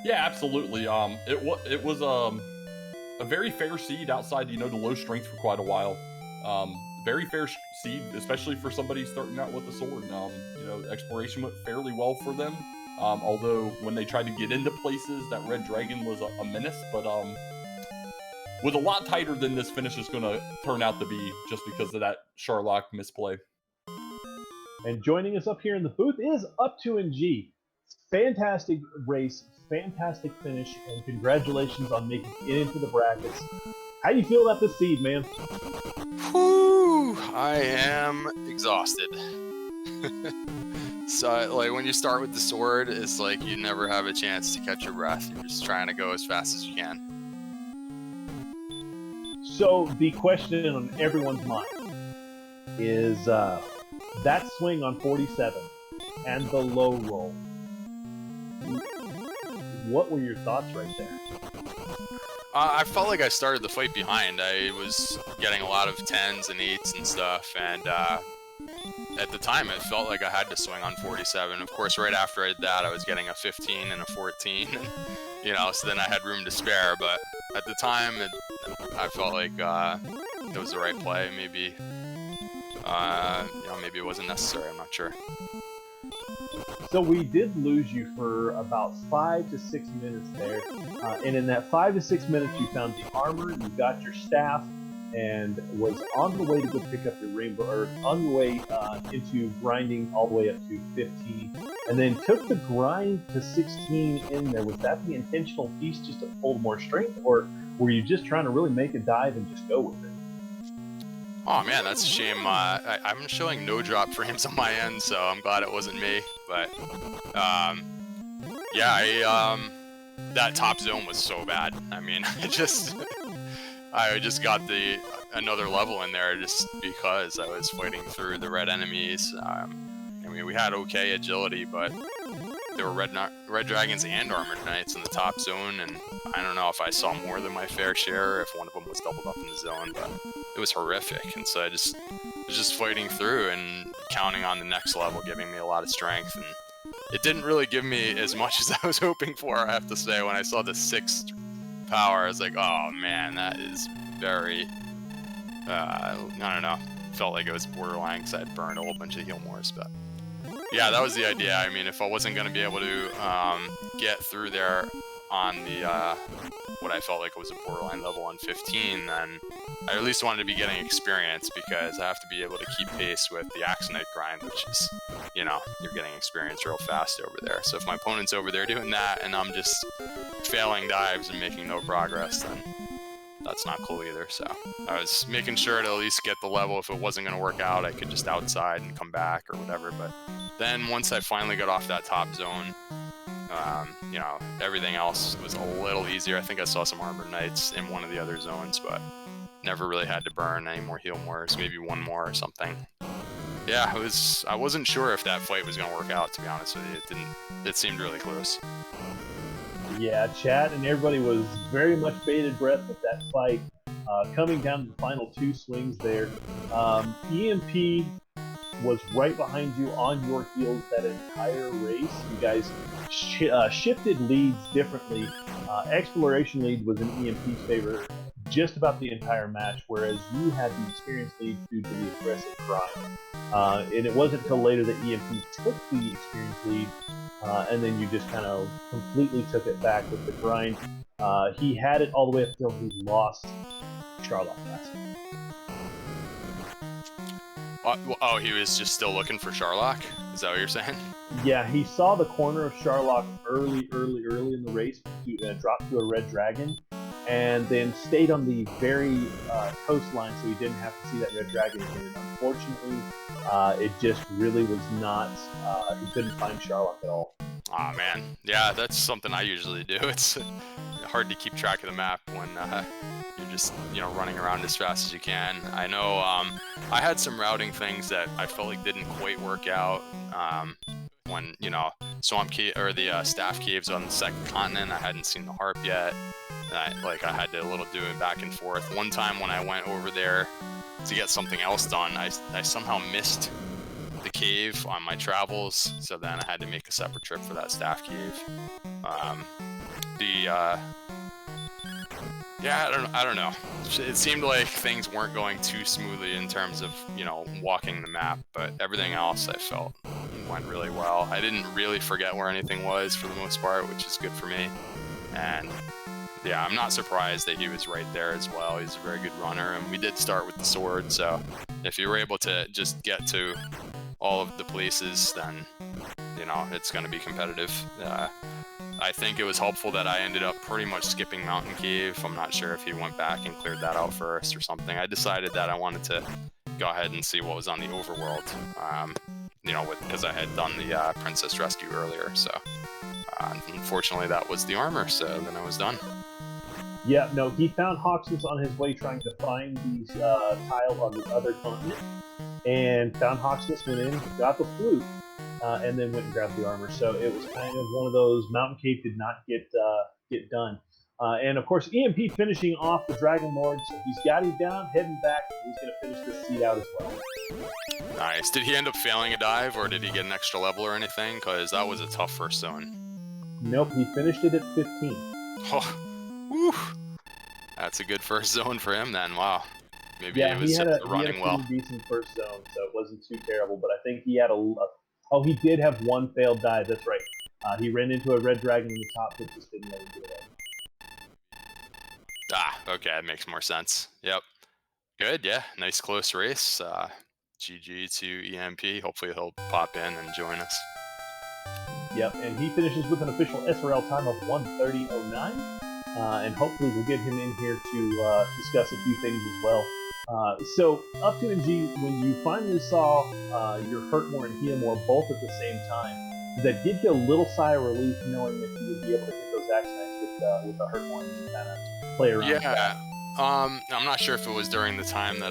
Yeah, absolutely. It was a very fair seed outside, you know, the low strength for quite a while. Very fair seed, especially for somebody starting out with a sword. You know, exploration went fairly well for them. Although when they tried to get into places, that Red Dragon was a menace, but was a lot tighter than this finish is going to turn out to be, just because of that Sherlock misplay. And joining us up here in the booth is up2ng. Fantastic race, fantastic finish, and congratulations on making it into the brackets. How you feel about this seed, man? Whew, I am exhausted. So, like, when you start with the sword, it's like you never have a chance to catch your breath. You're just trying to go as fast as you can. So the question on everyone's mind is that swing on 47 and the low roll. What were your thoughts right there? I felt like I started the fight behind. I was getting a lot of 10s and 8s and stuff, and at the time it felt like I had to swing on 47. Of course, right after I did that, I was getting a 15 and a 14, and, you know, so then I had room to spare. But at the time, I felt like it was the right play. Maybe, you know, maybe it wasn't necessary. I'm not sure. So we did lose you for about 5 to 6 minutes there, and in that 5 to 6 minutes, you found the armor, you got your staff, and was on the way to go pick up your rainbow, or on your way into grinding all the way up to 15, and then took the grind to 16 in there. Was that the intentional piece, just to pull more strength, or were you just trying to really make a dive and just go with it? Oh man, that's a shame. I'm showing no drop frames on my end, so I'm glad it wasn't me. But yeah, that top zone was so bad. I mean, I just got another level in there just because I was fighting through the red enemies. I mean, we had okay agility, but there were red dragons and armored knights in the top zone, and I don't know if I saw more than my fair share, if one of them was doubled up in the zone, but it was horrific. And so I was just fighting through and counting on the next level giving me a lot of strength, and it didn't really give me as much as I was hoping for, I have to say. When I saw the 6th power, I was like, oh man, that is very, I don't know, felt like it was borderline because I had burned a whole bunch of heal mores. But yeah, that was the idea. I mean, if I wasn't going to be able to get through there on the what I felt like was a borderline level on 15, then I at least wanted to be getting experience, because I have to be able to keep pace with the Axonite grind, which is, you know, you're getting experience real fast over there. So if my opponent's over there doing that and I'm just failing dives and making no progress, then that's not cool either. So I was making sure to at least get the level. If it wasn't going to work out, I could just outside and come back or whatever. But then once I finally got off that top zone, you know, everything else was a little easier. I think I saw some armored knights in one of the other zones, but never really had to burn any more heal mores, maybe one more or something. Yeah, I wasn't sure if that fight was going to work out, to be honest with you. It seemed really close. Yeah, chat and everybody was very much bated breath with that fight. Coming down to the final 2 swings there, EMP was right behind you on your heels that entire race. You guys shifted leads differently. Exploration lead was in EMP's favor just about the entire match, whereas you had the experience lead due to the aggressive grind. And it wasn't until later that EMP took the experience lead, and then you just kind of completely took it back with the grind. He had it all the way up until he lost Charlotte last. Oh, he was just still looking for Charlock? Is that what you're saying? Yeah, he saw the corner of Charlock early in the race, dropped to a red dragon, and then stayed on the very coastline so he didn't have to see that red dragon again. And unfortunately, it just really was not, he couldn't find Charlock at all. Aw, man. Yeah, that's something I usually do. It's hard to keep track of the map when you're just, you know, running around as fast as you can. I know I had some routing things that I felt like didn't quite work out when, you know, the staff caves on the second continent. I hadn't seen the harp yet. And I had to do it back and forth. One time when I went over there to get something else done, I somehow missed the cave on my travels, so then I had to make a separate trip for that staff cave. Yeah, I don't know. It seemed like things weren't going too smoothly in terms of, you know, walking the map, but everything else I felt went really well. I didn't really forget where anything was for the most part, which is good for me. And yeah, I'm not surprised that he was right there as well. He's a very good runner, and we did start with the sword, so if you were able to just get to all of the places, then, you know, it's going to be competitive. I think it was helpful that I ended up pretty much skipping Mountain Cave. I'm not sure if he went back and cleared that out first or something. I decided that I wanted to go ahead and see what was on the overworld, you know, because I had done the Princess Rescue earlier. So unfortunately, that was the armor, so then I was done. Yeah, no, he found Hawksness on his way trying to find these tiles on the other continent, and found Hawksness, went in, got the flute, and then went and grabbed the armor. So it was kind of one of those, Mountain Cave did not get done. And of course, EMP finishing off the Dragon Lord, so he's got him down, heading back, and he's going to finish this seed out as well. Nice. Did he end up failing a dive, or did he get an extra level or anything? Because that was a tough first zone. Nope, he finished it at 15. Oh, whew. That's a good first zone for him then. Wow. Maybe Yeah, it was running well. He had a decent first zone, so it wasn't too terrible. But I think he had he did have one failed dive. That's right. He ran into a red dragon in the top, but just didn't let him get away. Ah, okay, that makes more sense. Yep. Good, yeah. Nice close race. GG to EMP. Hopefully he'll pop in and join us. Yep, and he finishes with an official SRL time of 1:30.09. And hopefully we'll get him in here to discuss a few things as well. So, up2ng, when you finally saw your Hurtmore and Healmore both at the same time, did that give you a little sigh of relief knowing that you would be able to hit those axe knights with the Hurtmore and kind of play around? Yeah. I'm not sure if it was during the time that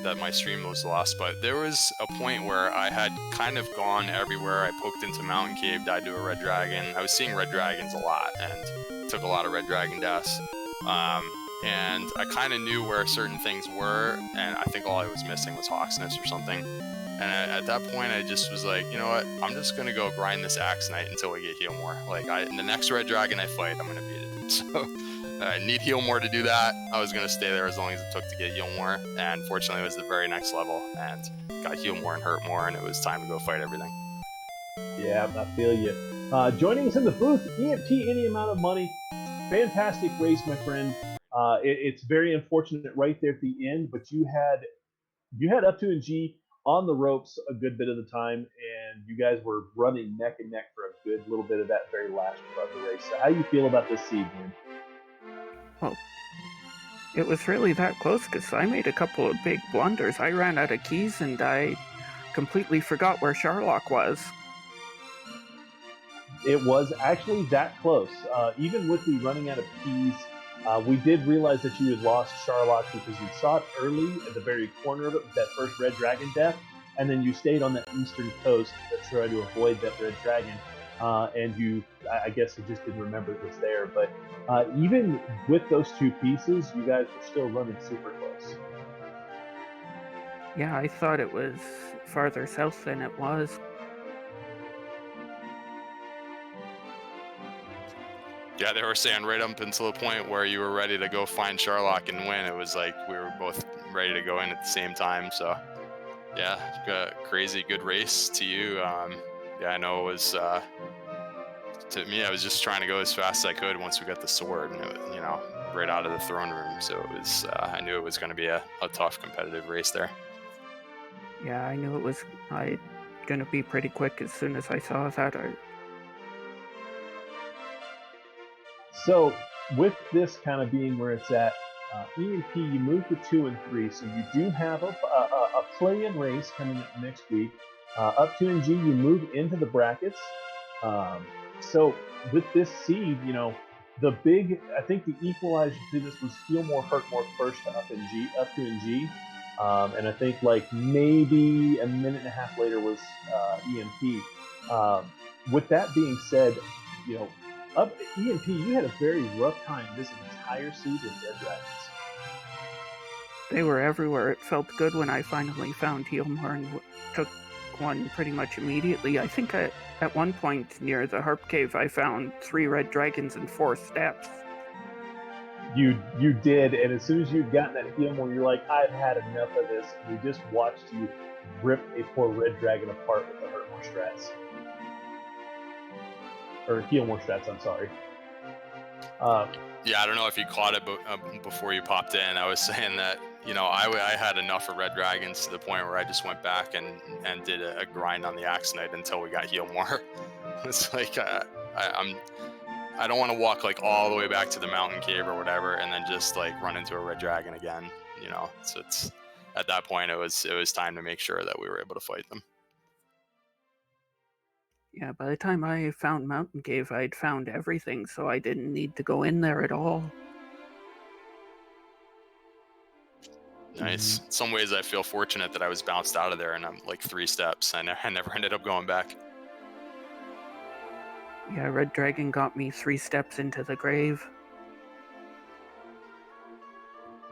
that my stream was lost, but there was a point where I had kind of gone everywhere. I poked into Mountain Cave, died to a red dragon. I was seeing red dragons a lot and took a lot of red dragon deaths. And I kind of knew where certain things were, and I think all I was missing was Hawksness or something. And at that point, I just was like, you know what? I'm just gonna go grind this axe knight until we get Healmore. Like, the next red dragon I fight, I'm gonna beat it. So. I need Healmore to do that. I was going to stay there as long as it took to get Healmore, and fortunately it was the very next level, and got Healmore and Hurtmore, and it was time to go fight everything. Yeah, I feel you. Joining us in the booth, EMP, any amount of money. Fantastic race, my friend. It's very unfortunate right there at the end, but you had up2ng on the ropes a good bit of the time, and you guys were running neck and neck for a good little bit of that very last part of the race. So how do you feel about this seed, man? Well, it was really that close because I made a couple of big blunders. I ran out of keys and I completely forgot where Sharlock was. It was actually that close. Even with the running out of keys, we did realize that you had lost Sharlock because you saw it early at the very corner of it with that first red dragon death, and then you stayed on that eastern coast to try to avoid that red dragon. And I guess you just didn't remember it was there. But even with those two pieces, you guys were still running super close. Yeah, I thought it was farther south than it was. Yeah, they were saying right up until the point where you were ready to go find Sharlock and win, it was like we were both ready to go in at the same time. So, yeah, crazy good race to you. Yeah, I know it was, to me, I was just trying to go as fast as I could once we got the sword, and it, you know, right out of the throne room. So it was, I knew it was going to be a tough competitive race there. Yeah, I knew it was going to be pretty quick as soon as I saw that. So with this kind of being where it's at, EMP, you move to 2 and 3, so you do have a play-in race coming up next week. up2ng, you move into the brackets. So with this seed, you know, I think the equalizer to this was Healmore, Hurtmore first to up2ng. And I think like maybe a minute and a half later was EMP. With that being said, you know, EMP, you had a very rough time this entire seed with red dragons. They were everywhere. It felt good when I finally found Healmore and took one pretty much immediately. I think at one point near the Harp Cave, I found 3 red dragons in 4 steps. You did, and as soon as you'd gotten that Healmore, you're like, I've had enough of this. And we just watched you rip a poor red dragon apart with the Hurtmore strats. Or Healmore strats, I'm sorry. Yeah, I don't know if you caught it before you popped in. I was saying that you know, I had enough of Red Dragons to the point where I just went back and did a grind on the Axe Knight until we got Heal More. It's like I don't want to walk like all the way back to the mountain cave or whatever, and then just like run into a Red Dragon again. You know, so it's at that point it was time to make sure that we were able to fight them. Yeah, by the time I found Mountain Cave, I'd found everything, so I didn't need to go in there at all. Nice. In some ways, I feel fortunate that I was bounced out of there, and I'm like 3 steps. I never ended up going back. Yeah, Red Dragon got me 3 steps into the grave.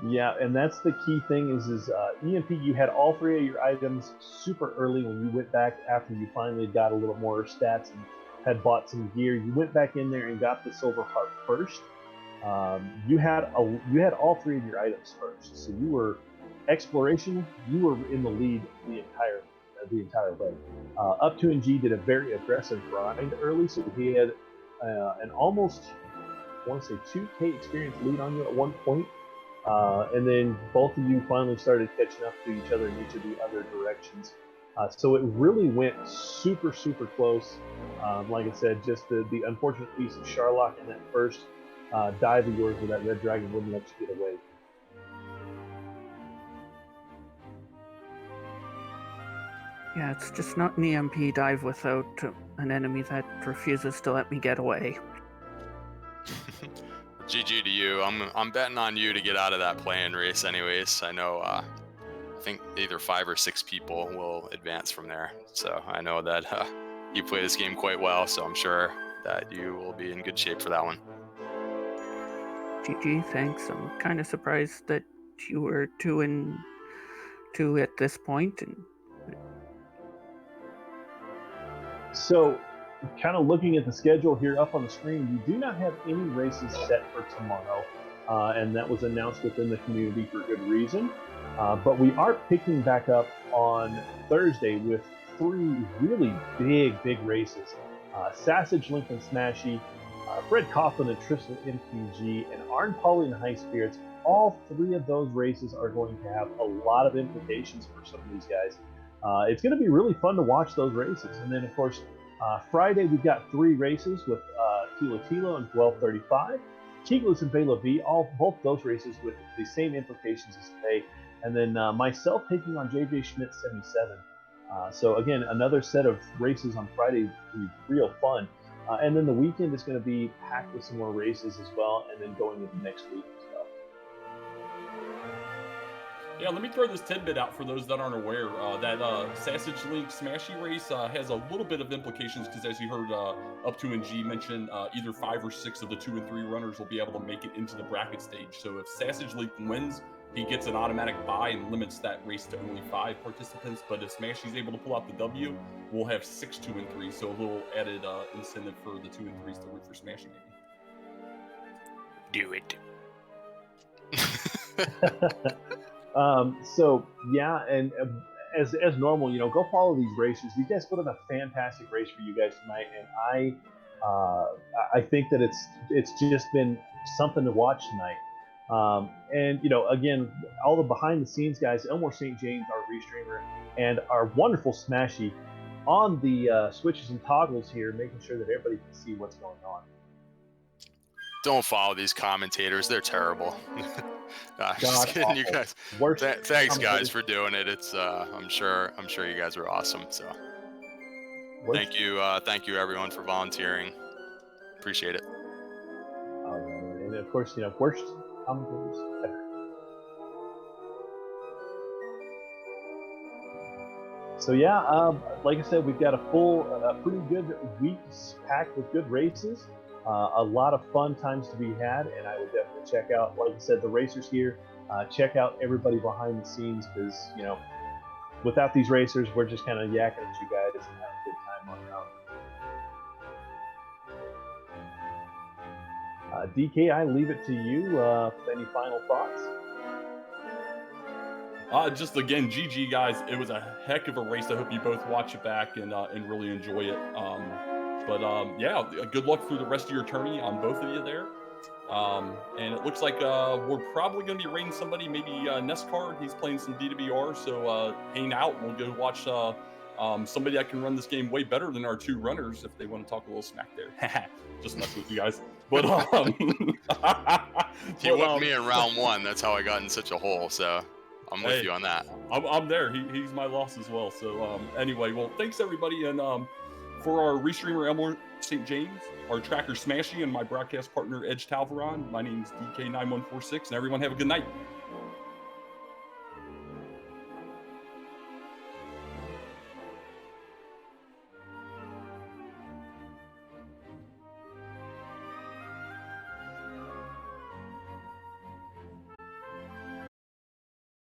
Yeah, and that's the key thing is EMP, you had all 3 of your items super early when you went back after you finally got a little more stats and had bought some gear. You went back in there and got the Silver Harp first. You had all 3 of your items first, so you were exploration. You were in the lead the entire way. Up2ng did a very aggressive grind early, so he had an almost, I want to say, 2K experience lead on you at one point. And then both of you finally started catching up to each other in each of the other directions. So it really went super, super close. Like I said, just the unfortunate piece of Sharlock in that first dive of yours where that Red Dragon wouldn't let you get away. Yeah, it's just not an EMP dive without an enemy that refuses to let me get away. GG to you. I'm betting on you to get out of that play-in race anyways. I know I think either 5 or 6 people will advance from there. So I know that you play this game quite well, so I'm sure that you will be in good shape for that one. GG, thanks. I'm kind of surprised that you were 2-2 at this point. So, kind of looking at the schedule here up on the screen, we do not have any races set for tomorrow, and that was announced within the community for good reason. But we are picking back up on Thursday with 3 really big races. Sausage Link and Smashy, Fred Coughlin and Tristan MPG, and Arn Pauly and High Spirits. All 3 of those races are going to have a lot of implications for some of these guys. It's going to be really fun to watch those races. And then, of course, Friday we've got 3 races with Tilo Tilo and 1235, Keegless and Bela V, both those races with the same implications as today. And then myself taking on JJ Schmidt 77. So again, another set of races on Friday will be real fun. And then the weekend is going to be packed with some more races as well, and then going into next week as well. Yeah, let me throw this tidbit out for those that aren't aware. That Sausage Link Smashy race has a little bit of implications because, as you heard up2ng mention, either 5 or 6 of the 2 and 3 runners will be able to make it into the bracket stage. So if Sausage Link wins, he gets an automatic bye and limits that race to only 5 participants. But if Smashy's able to pull out the W, we'll have 6 2 and 3. So a little added incentive for the 2 and 3s to root for Smashy, maybe. Do it. So yeah, and as normal, go follow these races. These guys put on a fantastic race for you guys tonight, and I think that it's just been something to watch tonight. And again, all the behind the scenes guys, Elmore St. James, our restreamer, and our wonderful Smashy on the switches and toggles here, making sure that everybody can see what's going on. Don't follow these commentators; they're terrible. Just kidding, awful. you guys. Thanks, guys, for doing it. It's I'm sure you guys are awesome. So thank you everyone for volunteering. Appreciate it. And of course, worst commentators ever. So yeah, like I said, we've got a full, pretty good week packed with good races. A lot of fun times to be had, and I would definitely check out, like I said, the racers here. Check out everybody behind the scenes, because without these racers, we're just kind of yakking at you guys and having a good time on our own. DK, I leave it to you. Any final thoughts? Just again, GG guys. It was a heck of a race. I hope you both watch it back and really enjoy it. Yeah, good luck through the rest of your tourney on both of you there. And it looks like we're probably going to be raiding somebody, maybe Nescard. He's playing some DWR, so hang out. We'll go watch somebody that can run this game way better than our 2 runners if they want to talk a little smack there. Just messing with you guys. But He whooped me in round 1. That's how I got in such a hole. So I'm with you on that. I'm there. He's my loss as well. So anyway, well, thanks everybody, and for our restreamer Elmore St. James, our tracker Smashy, and my broadcast partner Edge Talvaron, my name's DK9146, and everyone have a good night.